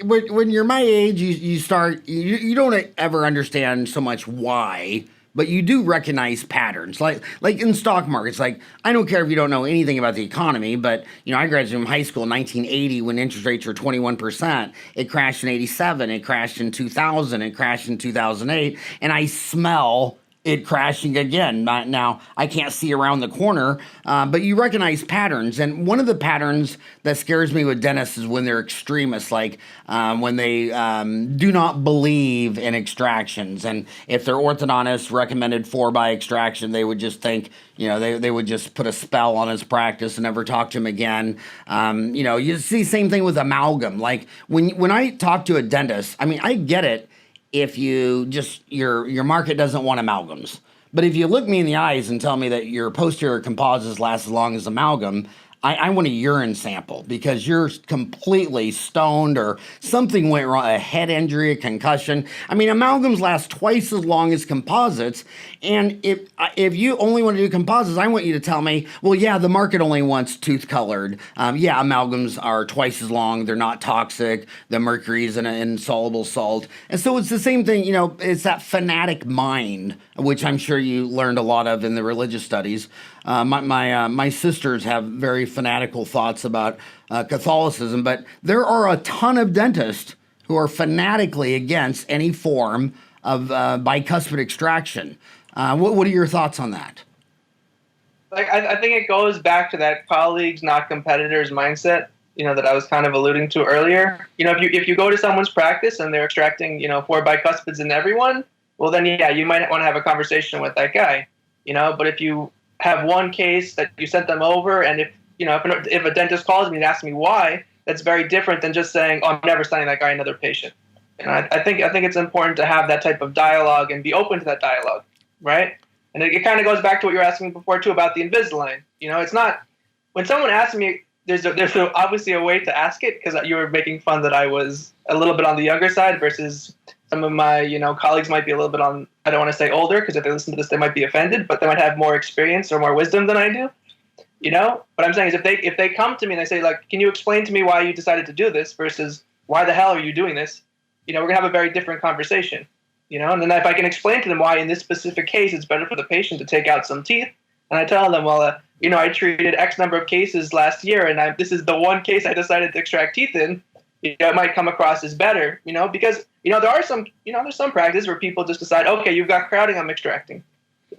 when you're my age, you don't ever understand so much why, but you do recognize patterns. Like in stock markets, like I don't care if you don't know anything about the economy, but I graduated from high school in 1980 when interest rates were 21%. It crashed in 87, it crashed in 2000, it crashed in 2008, and I smell it crashing again. Now, I can't see around the corner, but you recognize patterns. And one of the patterns that scares me with dentists is when they're extremists, like when they do not believe in extractions. And if their orthodontist recommended 4x extraction, they would just think, they would just put a spell on his practice and never talk to him again. You see the same thing with amalgam. Like when I talk to a dentist, I mean, I get it. If you just, your market doesn't want amalgams. But if you look me in the eyes and tell me that your posterior composites last as long as amalgam, I want a urine sample because you're completely stoned or something went wrong, a head injury, a concussion. I mean, amalgams last twice as long as composites. And if you only want to do composites, I want you to tell me, well, yeah, the market only wants tooth colored. Yeah, amalgams are twice as long. They're not toxic. The mercury is an insoluble salt. And so it's the same thing, it's that fanatic mind, which I'm sure you learned a lot of in the religious studies. My sisters have very fanatical thoughts about Catholicism, but there are a ton of dentists who are fanatically against any form of bicuspid extraction. What are your thoughts on that? Like, I think it goes back to that colleagues, not competitors mindset, that I was kind of alluding to earlier. If you go to someone's practice and they're extracting, 4 bicuspids in everyone, well, then, yeah, you might want to have a conversation with that guy, but if you have one case that you sent them over, and if a dentist calls me and asks me why, that's very different than just saying, oh, I'm never sending that guy another patient. And I think it's important to have that type of dialogue and be open to that dialogue, right? And it kind of goes back to what you were asking before too about the Invisalign. It's not when someone asks me, there's obviously a way to ask it, because you were making fun that I was a little bit on the younger side versus some of my colleagues might be a little bit on, I don't want to say older, because if they listen to this they might be offended, but they might have more experience or more wisdom than I do. What I'm saying is if they come to me and they say, like, can you explain to me why you decided to do this versus why the hell are you doing this? We're gonna have a very different conversation. And then if I can explain to them why in this specific case it's better for the patient to take out some teeth, and I tell them, well, I treated X number of cases last year, and this is the one case I decided to extract teeth in, it might come across as better, because there are some, there's some practice where people just decide, okay, you've got crowding, I'm extracting.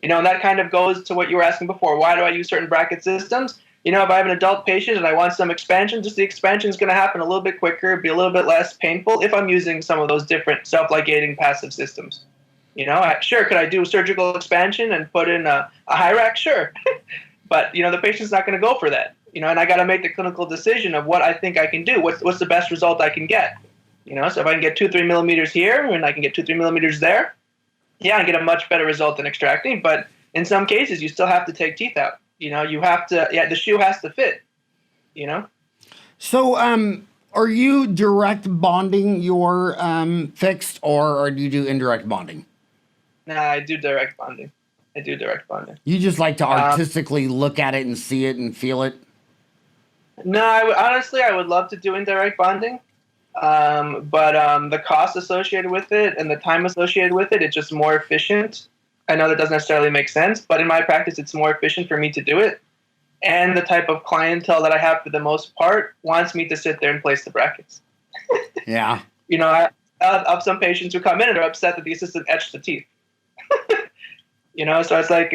And that kind of goes to what you were asking before. Why do I use certain bracket systems? If I have an adult patient and I want some expansion, just the expansion is going to happen a little bit quicker, be a little bit less painful if I'm using some of those different self-ligating passive systems. Sure, could I do surgical expansion and put in a high rack? Sure. But, the patient's not going to go for that. And I got to make the clinical decision of what I think I can do. What's the best result I can get? So if I can get 2-3 millimeters here and I can get 2-3 millimeters there, yeah, I get a much better result than extracting. But in some cases, you still have to take teeth out. You have to, the shoe has to fit, So are you direct bonding your fixed, or do you do indirect bonding? Nah, I do direct bonding. You just like to artistically look at it and see it and feel it? No, honestly, I would love to do indirect bonding. But the cost associated with it and the time associated with it, it's just more efficient I know that doesn't necessarily make sense, but in my practice, it's more efficient for me to do it. And the type of clientele that I have for the most part wants me to sit there and place the brackets. Yeah. I have some patients who come in and are upset that the assistant etched the teeth. So it's like,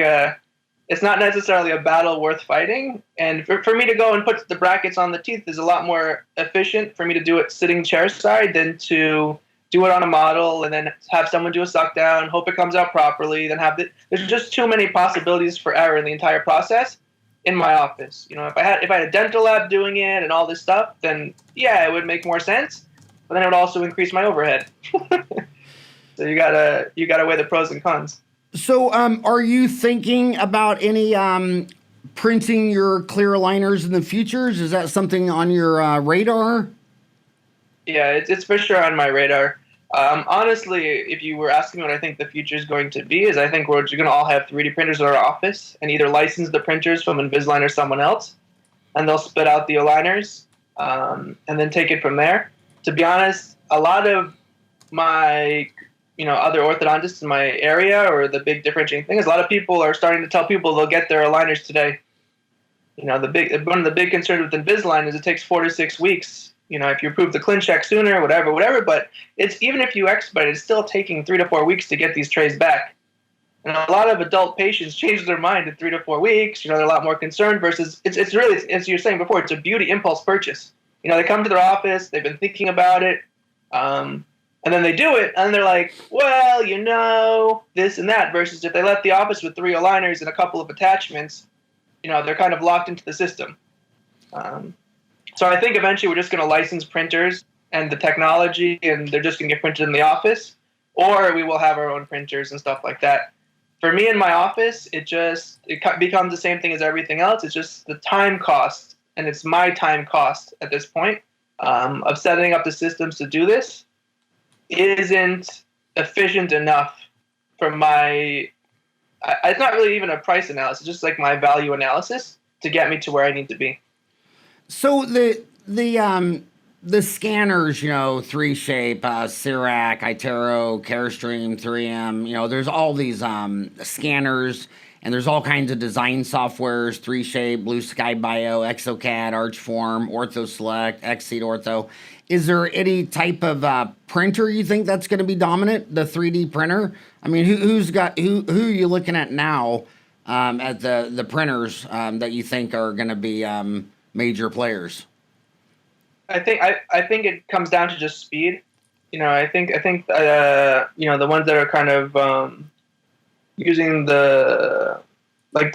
it's not necessarily a battle worth fighting. And for me to go and put the brackets on the teeth is a lot more efficient for me to do it sitting chair side than to do it on a model and then have someone do a suck down, hope it comes out properly, then there's just too many possibilities for error in the entire process in my office. If I had a dental lab doing it and all this stuff, then yeah, it would make more sense. But then it would also increase my overhead. So you gotta weigh the pros and cons. So, are you thinking about any printing your clear aligners in the future? Is that something on your radar? Yeah, it's for sure on my radar. Honestly, if you were asking me what I think the future is going to be, is I think we're going to all have 3D printers in our office and either license the printers from Invisalign or someone else, and they'll spit out the aligners and then take it from there. To be honest, a lot of my other orthodontists in my area, or the big differentiating thing is a lot of people are starting to tell people they'll get their aligners today. One of the big concerns with Invisalign is it takes 4 to 6 weeks. If you approve the ClinCheck sooner, whatever, but it's even if you expedite, it's still taking 3 to 4 weeks to get these trays back. And a lot of adult patients change their mind in 3 to 4 weeks. They're a lot more concerned versus it's really, as you were saying before, it's a beauty impulse purchase. They come to their office, they've been thinking about it, and then they do it, and they're like, well, this and that, versus if they left the office with 3 aligners and a couple of attachments, they're kind of locked into the system. So I think eventually we're just going to license printers and the technology, and they're just going to get printed in the office, or we will have our own printers and stuff like that. For me in my office, it becomes the same thing as everything else. It's just the time cost, and it's my time cost at this point of setting up the systems to do this isn't efficient enough for my. It's not really even a price analysis; it's just like my value analysis to get me to where I need to be. So the scanners, 3Shape, Cerac, Itero, Carestream, 3M, there's all these scanners, and there's all kinds of design softwares, 3Shape, Blue Sky Bio, ExoCAD, Archform, OrthoSelect, Xseed Ortho. Is there any type of printer you think that's going to be dominant, the 3D printer? I mean, who are you looking at now at the printers that you think are going to be major players? I think it comes down to just speed. I think the ones that are kind of using the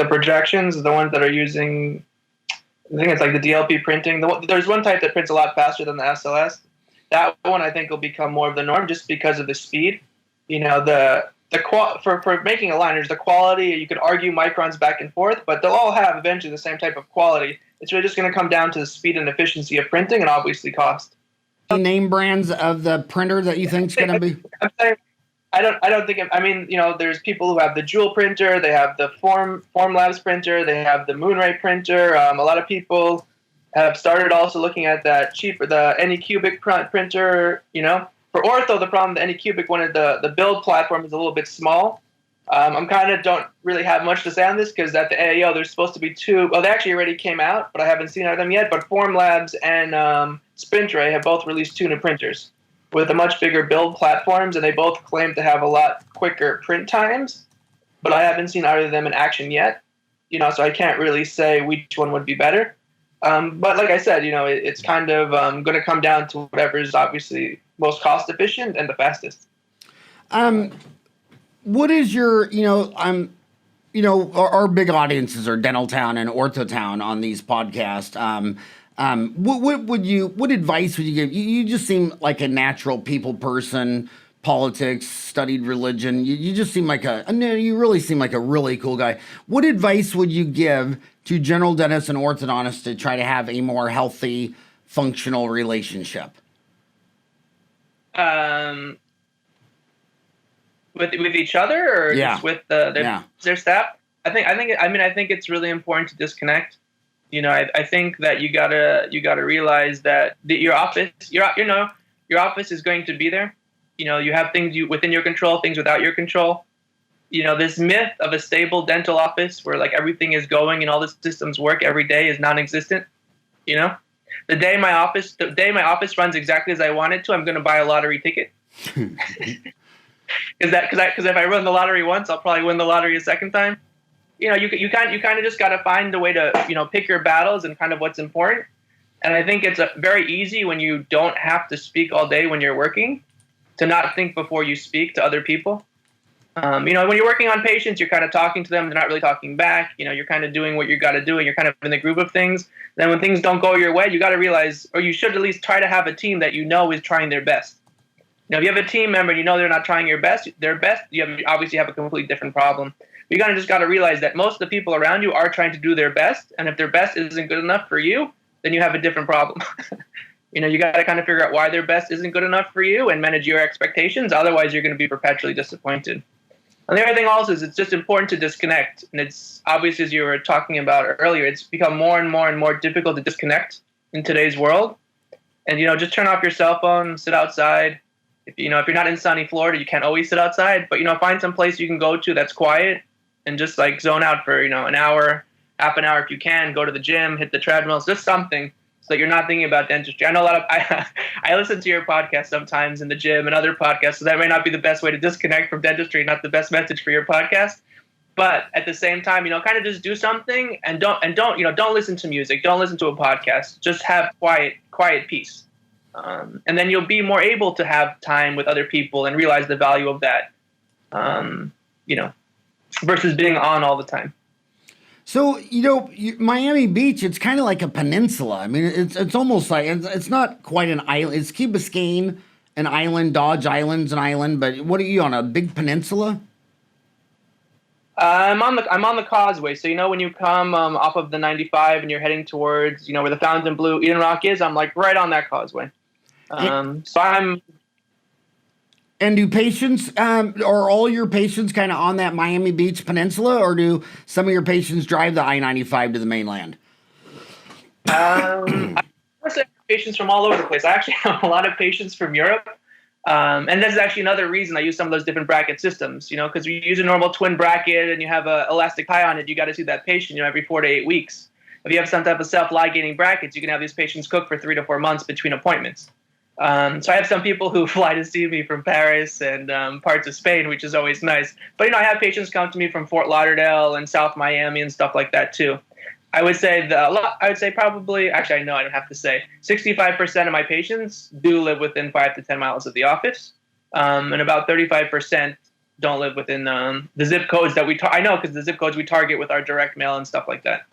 projections, the ones that are using, I think it's like the DLP printing. There's one type that prints a lot faster than the SLS. That one I think will become more of the norm just because of the speed. For making aligners, the quality, you could argue microns back and forth, but they'll all have eventually the same type of quality. It's really just going to come down to the speed and efficiency of printing and obviously cost. Any name brands of the printer that you think is going to be? I don't think. There's people who have the Jewel printer, they have the Formlabs printer, they have the Moonray printer. A lot of people have started also looking at that cheaper, the Anycubic printer. For ortho, the problem with the Anycubic one is the build platform is a little bit small. I'm kind of don't really have much to say on this because at the AAO there's supposed to be 2. Well, they actually already came out, but I haven't seen them yet. But Formlabs and Spintray have both released 2 new printers with a much bigger build platforms, and they both claim to have a lot quicker print times. But I haven't seen either of them in action yet. So I can't really say which one would be better. But like I said, it's kind of going to come down to whatever is obviously most cost efficient and the fastest. What is your, our big audiences are Dental Town and Ortho Town on these podcasts. What advice would you give? You just seem like a natural people person, politics, studied religion. You just seem like you really seem like a really cool guy. What advice would you give to general dentists and orthodontists to try to have a more healthy, functional relationship? With each other, or just with their staff? I think it's really important to disconnect. I think that you gotta realize that your office is going to be there. You have things within your control, things without your control. this myth of a stable dental office where like everything is going and all the systems work every day is non-existent. The day my office runs exactly as I want it to, I'm going to buy a lottery ticket. Because if I run the lottery once, I'll probably win the lottery a second time. You kind of just got to find a way to pick your battles and kind of what's important. And I think it's very easy when you don't have to speak all day when you're working to not think before you speak to other people. When you're working on patients, you're kind of talking to them. They're not really talking back. You're kind of doing what you got to do, and you're kind of in the group of things. Then when things don't go your way, you got to realize, or you should at least try to have a team that is trying their best. If you have a team member and they're not trying their best, you obviously have a completely different problem. You just got to realize that most of the people around you are trying to do their best, and if their best isn't good enough for you, then you have a different problem. You got to kind of figure out why their best isn't good enough for you and manage your expectations. Otherwise, you're going to be perpetually disappointed. And the other thing also is it's just important to disconnect. And it's obvious, as you were talking about earlier, it's become more and more and more difficult to disconnect in today's world. And, just turn off your cell phone, sit outside. If you're not in sunny Florida, you can't always sit outside. But, find some place you can go to that's quiet and just like zone out for, an hour, half an hour if you can. Go to the gym, hit the treadmills, just something. So you're not thinking about dentistry. I know I listen to your podcast sometimes in the gym and other podcasts, so that may not be the best way to disconnect from dentistry, not the best message for your podcast. But at the same time, kind of just do something and don't listen to music, don't listen to a podcast. Just have quiet peace, and then you'll be more able to have time with other people and realize the value of that, versus being on all the time. So, Miami Beach, it's kind of like a peninsula. I mean, it's almost like, it's not quite an island. It's Key Biscayne, an island, Dodge Island's an island, but what are you on, a big peninsula? I'm on the causeway. So, when you come off of the 95 and you're heading towards, where the Fontainebleau Eden Rock is, I'm like right on that causeway. So I'm... And do patients, are all your patients kind of on that Miami Beach peninsula, or do some of your patients drive the I-95 to the mainland? I have patients from all over the place. I actually have a lot of patients from Europe. And this is actually another reason I use some of those different bracket systems, because you use a normal twin bracket and you have an elastic high on it, you got to see that patient, every 4 to 8 weeks. If you have some type of self-ligating brackets, you can have these patients cook for 3 to 4 months between appointments. So I have some people who fly to see me from Paris and parts of Spain, which is always nice. But, I have patients come to me from Fort Lauderdale and South Miami and stuff like that, too. I would say probably, actually, I know I don't have to say, 65% of my patients do live within 5 to 10 miles of the office. And about 35% don't live within the zip codes that I know, because the zip codes we target with our direct mail and stuff like that.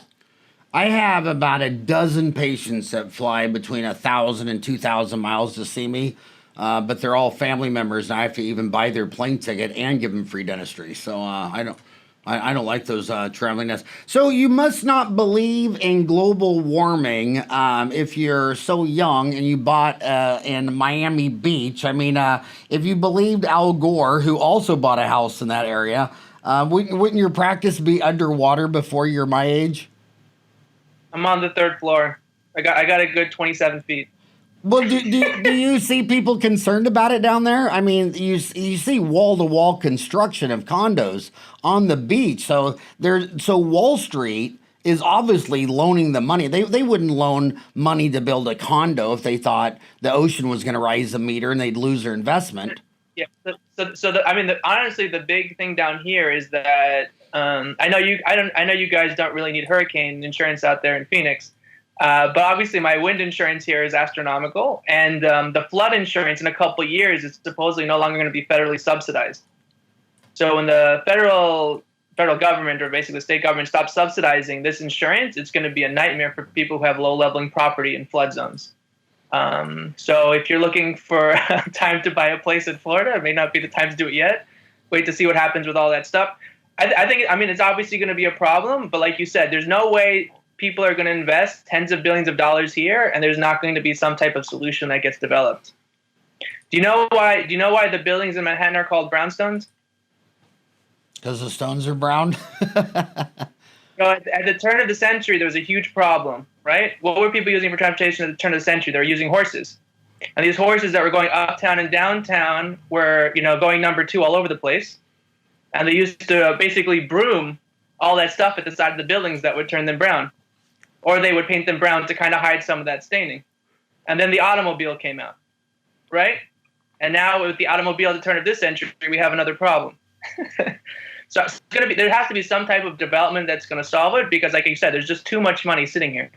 I have about a dozen patients that fly between 1,000 and 2,000 miles to see me, but they're all family members, and I have to even buy their plane ticket and give them free dentistry. So I don't like those traveling nets. So you must not believe in global warming if you're so young and you bought in Miami Beach. I mean, if you believed Al Gore, who also bought a house in that area, wouldn't your practice be underwater before you're my age? I'm on the 3rd floor. I got a good 27 feet. Well, do you see people concerned about it down there? I mean, you see wall-to-wall construction of condos on the beach. So Wall Street is obviously loaning the money. They wouldn't loan money to build a condo if they thought the ocean was going to rise a meter and they'd lose their investment. Yeah. Honestly, the big thing down here is that I know you guys don't really need hurricane insurance out there in Phoenix. But obviously my wind insurance here is astronomical, and the flood insurance in a couple of years is supposedly no longer going to be federally subsidized. So when the federal government, or basically the state government, stops subsidizing this insurance, it's going to be a nightmare for people who have low-leveling property in flood zones. So if you're looking for time to buy a place in Florida, it may not be the time to do it yet. Wait to see what happens with all that stuff. I think it's obviously going to be a problem, but like you said, there's no way people are going to invest tens of billions of dollars here, and there's not going to be some type of solution that gets developed. Do you know why the buildings in Manhattan are called brownstones? Because the stones are brown? At the turn of the century, there was a huge problem, right? What were people using for transportation at the turn of the century? They were using horses. And these horses that were going uptown and downtown were, going number 2 all over the place. And they used to basically broom all that stuff at the side of the buildings that would turn them brown. Or they would paint them brown to kind of hide some of that staining. And then the automobile came out, right? And now with the automobile at the turn of this century, we have another problem. So it's gonna be, there has to be some type of development that's going to solve it, because like you said, there's just too much money sitting here.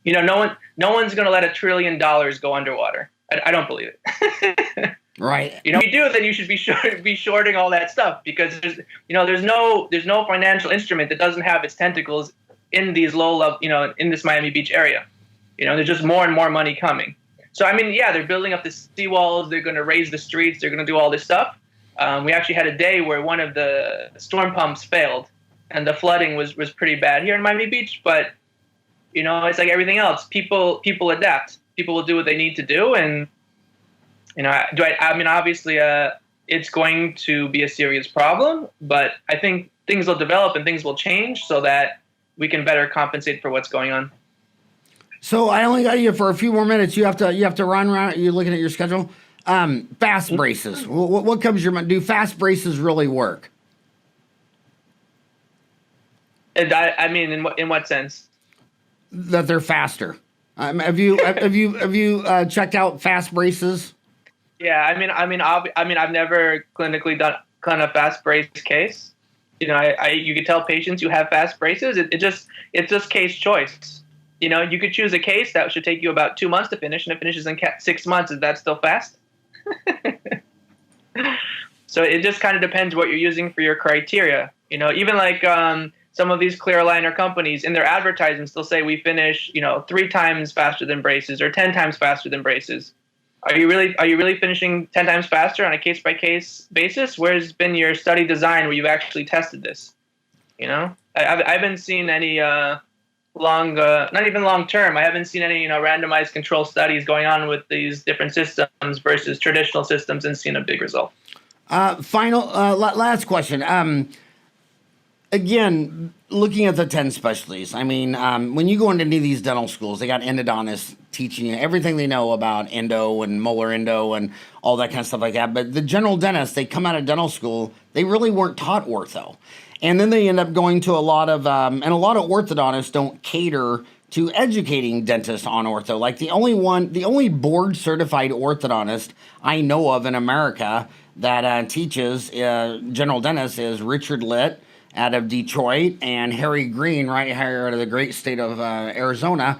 You know, no one's going to let $1 trillion go underwater. I don't believe it. Right. You know, if you do, then you should be shorting all that stuff, because there's no financial instrument that doesn't have its tentacles in these low level, in this Miami Beach area. You know, there's just more and more money coming. So I mean, yeah, they're building up the seawalls. They're going to raise the streets. They're going to do all this stuff. We actually had a day where one of the storm pumps failed, and the flooding was pretty bad here in Miami Beach. But it's like everything else. People adapt. People will do what they need to do, and I mean, obviously, it's going to be a serious problem, but I think things will develop and things will change so that we can better compensate for what's going on. So I only got you for a few more minutes. You have to run around. You're looking at your schedule. Fast braces. What comes to your mind? Do fast braces really work? And I mean, in what sense? That they're faster. Have you checked out fast braces? Yeah, I mean, I've never clinically done a fast brace case. You could tell patients you have fast braces. It's just case choice. You could choose a case that should take you about 2 months to finish, and it finishes in 6 months. Is that still fast? So it just kind of depends what you're using for your criteria. Even like some of these clear aligner companies in their advertisements, they'll say we finish 3 times faster than braces or 10 times faster than braces. Are you really finishing 10 times faster on a case by case basis? Where's been your study design where you've actually tested this? I haven't seen any not even long term. I haven't seen any randomized control studies going on with these different systems versus traditional systems and seen a big result. Last question. Again, looking at the 10 specialties, I mean, when you go into any of these dental schools, they got endodontists teaching you everything they know about endo and molar endo and all that kind of stuff like that. But the general dentists, they come out of dental school, they really weren't taught ortho. And then they end up going to a lot of orthodontists don't cater to educating dentists on ortho. Like the only board certified orthodontist I know of in America that teaches general dentists is Richard Litt out of Detroit and Harry Green right here out of the great state of Arizona.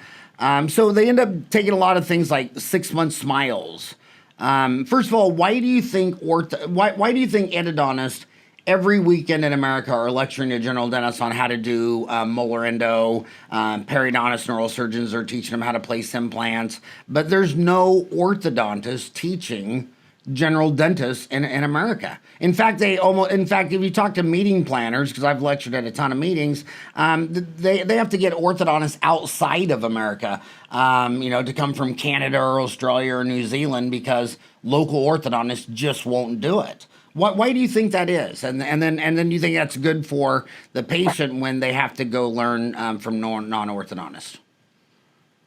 So they end up taking a lot of things like 6 month smiles. First of all, why do you think endodontists every weekend in America are lecturing to general dentists on how to do molar endo? Periodontists, neurosurgeons are teaching them how to place implants, but there's no orthodontist teaching general dentists in America. In fact, if you talk to meeting planners, because I've lectured at a ton of meetings, they have to get orthodontists outside of America, to come from Canada or Australia or New Zealand, because local orthodontists just won't do it. Why do you think that is? And then you think that's good for the patient when they have to go learn from non-orthodontists?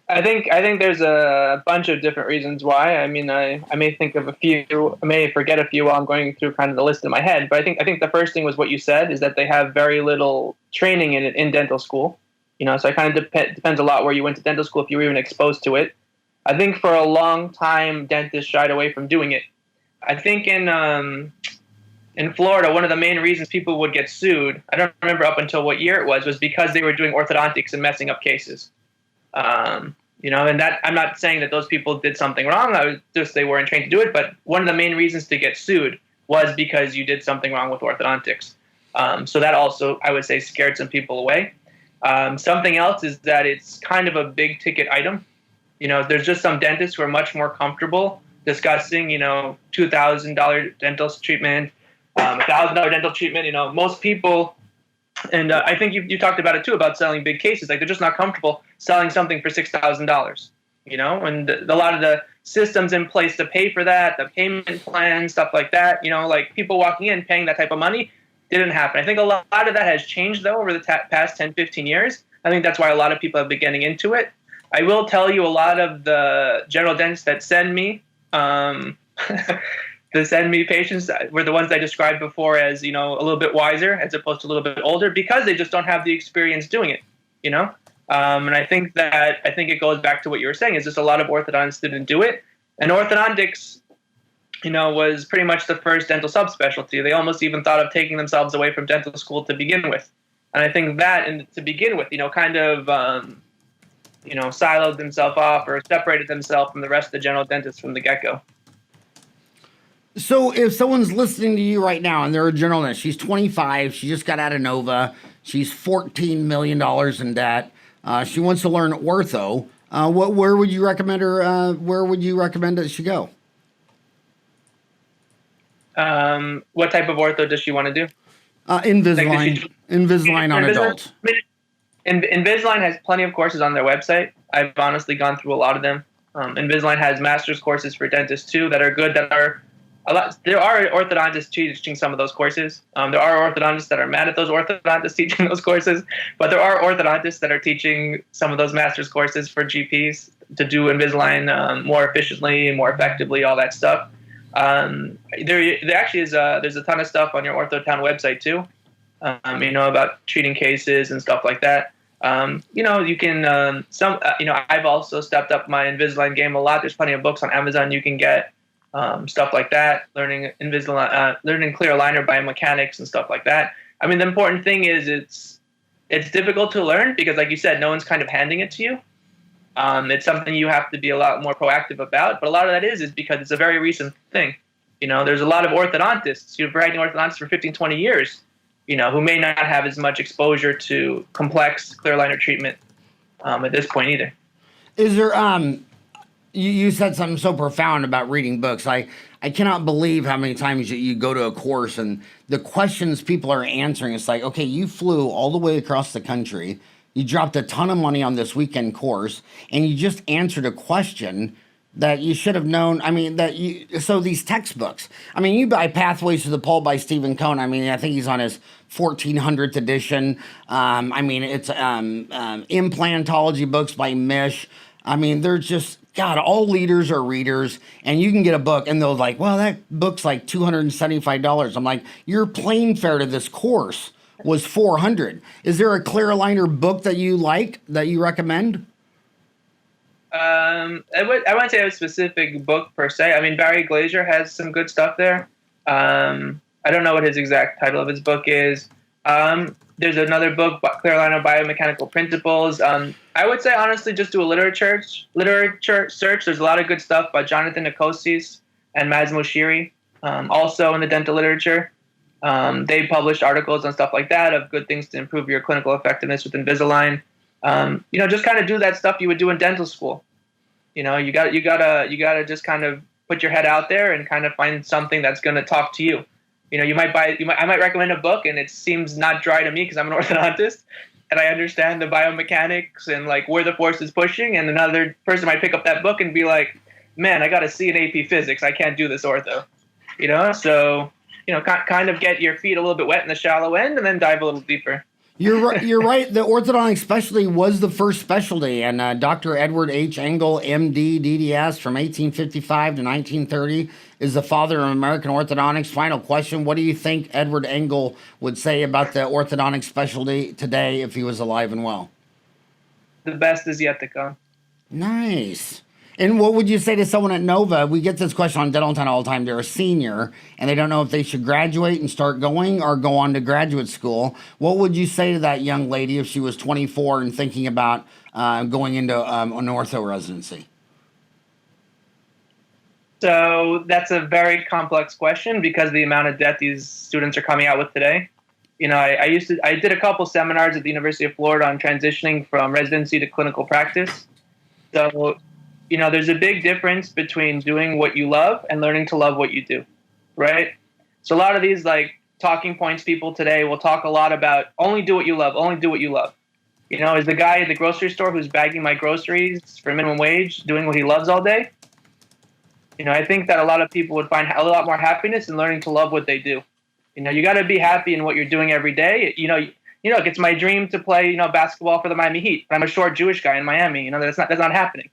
I think there's a bunch of different reasons why. I mean, I may think of a few, I may forget a few while I'm going through kind of the list in my head. But I think the first thing was what you said, is that they have very little training in dental school. So it kind of depends a lot where you went to dental school, if you were even exposed to it. I think for a long time, dentists shied away from doing it. I think in Florida, one of the main reasons people would get sued, I don't remember up until what year it was because they were doing orthodontics and messing up cases. And that, I'm not saying that those people did something wrong. They weren't trained to do it. But one of the main reasons to get sued was because you did something wrong with orthodontics. So that also, I would say, scared some people away. Something else is that it's kind of a big ticket item. There's just some dentists who are much more comfortable discussing, $2,000 dental treatment, $1,000 dental treatment. Most people, and I think you talked about it too, about selling big cases. Like, they're just not comfortable selling something for $6,000. And a lot of the systems in place to pay for that, the payment plan, stuff like that. Like people walking in paying that type of money didn't happen. I think a lot of that has changed though over the past 10, 15 years. I think that's why a lot of people have been getting into it. I will tell you, a lot of the general dentists that send me have the send me patients were the ones I described before as, a little bit wiser as opposed to a little bit older because they just don't have the experience doing it, And I think it goes back to what you were saying is just a lot of orthodontists didn't do it. And orthodontics, was pretty much the first dental subspecialty. They almost even thought of taking themselves away from dental school to begin with. And I think that, and to begin with, kind of, siloed themselves off or separated themselves from the rest of the general dentists from the get-go. So if someone's listening to you right now and they're a general dentist, she's 25, she just got out of Nova, she's $14 million in debt, she wants to learn ortho, where would you recommend her, where would you recommend that she go? What type of ortho does she want to do? Invisalign. Invisalign on adults. Invisalign has plenty of courses on their website. I've honestly gone through a lot of them. Invisalign has master's courses for dentists too that are good. There are orthodontists teaching some of those courses. There are orthodontists that are mad at those orthodontists teaching those courses, but there are orthodontists that are teaching some of those master's courses for GPs to do Invisalign more efficiently and more effectively, all that stuff. There actually is there's a ton of stuff on your OrthoTown website too. About treating cases and stuff like that. You can I've also stepped up my Invisalign game a lot. There's plenty of books on Amazon you can get. Stuff like that, learning Invisalign, learning clear aligner biomechanics and stuff like that. I mean, the important thing is it's difficult to learn because, like you said, no one's kind of handing it to you. It's something you have to be a lot more proactive about. But a lot of that is because it's a very recent thing. There's a lot of orthodontists who've been practicing orthodontics for 15, 20 years, who may not have as much exposure to complex clear aligner treatment at this point either. Is there You said something so profound about reading books. I cannot believe how many times you go to a course and the questions people are answering. It's like, okay, you flew all the way across the country. You dropped a ton of money on this weekend course and you just answered a question that you should have known. I mean, so these textbooks, I mean, you buy Pathways to the Pole by Stephen Cohn. I mean, I think he's on his 1400th edition. I mean, it's implantology books by Mish. I mean, they're just, God, all leaders are readers, and you can get a book, and they're like, well, that book's like $275. I'm like, your plane fare to this course was $400. Is there a clear aligner book that you like, that you recommend? I wouldn't say a specific book per se. I mean, Barry Glazier has some good stuff there. I don't know what his exact title of his book is. There's another book, Clear Aligner Biomechanical Principles. I would say, honestly, just do a literature search. There's a lot of good stuff by Jonathan Nicosis and Maz Moshiri, also in the dental literature. They published articles and stuff like that of good things to improve your clinical effectiveness with Invisalign. Just kind of do that stuff you would do in dental school. You gotta just kind of put your head out there and kind of find something that's going to talk to you. I might recommend a book and it seems not dry to me because I'm an orthodontist and I understand the biomechanics and like where the force is pushing, and another person might pick up that book and be like, man, I got to C in AP physics. I can't do this ortho, so, kind of get your feet a little bit wet in the shallow end and then dive a little deeper. You're right. You're right. The orthodontic specialty was the first specialty, and Dr. Edward H. Engel, M.D., DDS, from 1855 to 1930, is the father of American orthodontics. Final question: what do you think Edward Engel would say about the orthodontic specialty today if he was alive and well? The best is yet to come. Nice. And what would you say to someone at Nova? We get this question on Dental Town all the time. They're a senior, and they don't know if they should graduate and start going or go on to graduate school. What would you say to that young lady if she was 24 and thinking about going into an ortho residency? So that's a very complex question because the amount of debt these students are coming out with today. I did a couple seminars at the University of Florida on transitioning from residency to clinical practice. So there's a big difference between doing what you love and learning to love what you do, right? So a lot of these talking points people today will talk a lot about only do what you love, only do what you love. Is the guy at the grocery store who's bagging my groceries for minimum wage doing what he loves all day? I think that a lot of people would find a lot more happiness in learning to love what they do. You got to be happy in what you're doing every day. It's my dream to play, basketball for the Miami Heat. But I'm a short Jewish guy in Miami. That's not happening.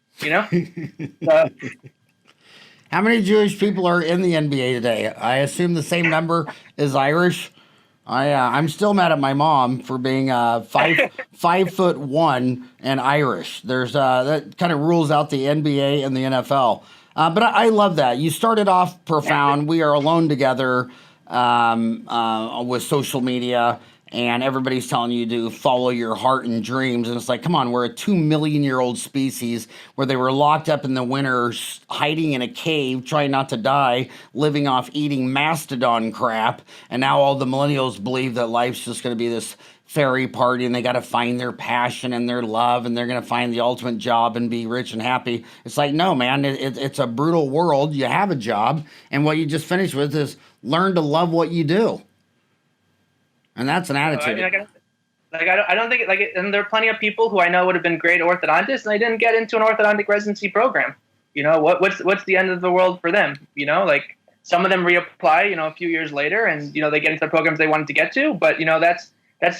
How many Jewish people are in the NBA today? I assume the same number is Irish. I'm still mad at my mom for being 5'1" and Irish. There's that kind of rules out the NBA and the NFL. But I love that. You started off profound. We are alone together with social media, and everybody's telling you to follow your heart and dreams. And it's like, come on, we're a 2 million-year-old species where they were locked up in the winter, hiding in a cave, trying not to die, living off eating mastodon crap. And now all the millennials believe that life's just going to be this fairy party, and they got to find their passion and their love, and they're going to find the ultimate job and be rich and happy. It's like, no, man, it's a brutal world. You have a job, and what you just finished with is learn to love what you do. And that's an attitude. I don't think and there are plenty of people who I know would have been great orthodontists, and they didn't get into an orthodontic residency program. You know, what's the end of the world for them? You know, like some of them reapply, you know, a few years later, and you know they get into the programs they wanted to get to. But you know that's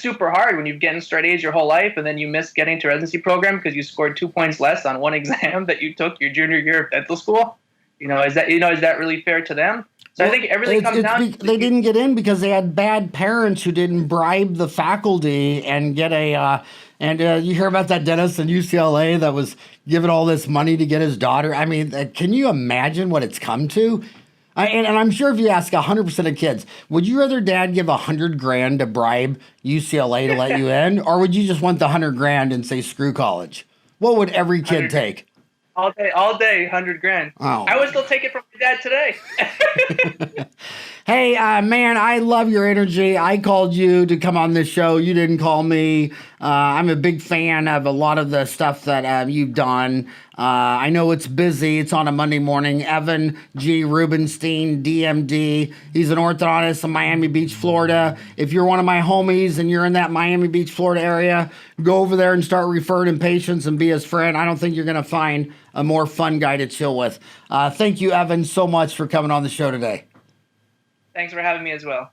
super hard when you've gotten straight A's your whole life, and then you miss getting to residency program because you scored 2 points less on one exam that you took your junior year of dental school. Is that really fair to them? So I think everything comes down to... They didn't get in because they had bad parents who didn't bribe the faculty and get a... you hear about that dentist in UCLA that was given all this money to get his daughter. I mean, can you imagine what it's come to? And I'm sure if you ask 100% of kids, would you rather dad give $100,000 to bribe UCLA to let you in? Or would you just want the $100,000 and say, screw college? What would every kid take? All day, $100,000. Oh. I would still take it from my dad today. Hey, man, I love your energy. I called you to come on this show. You didn't call me. I'm a big fan of a lot of the stuff that you've done. I know it's busy. It's on a Monday morning. Evan G. Rubensteen, DMD. He's an orthodontist in Miami Beach, Florida. If you're one of my homies and you're in that Miami Beach, Florida area, go over there and start referring patients and be his friend. I don't think you're going to find a more fun guy to chill with. Thank you, Evan, so much for coming on the show today. Thanks for having me as well.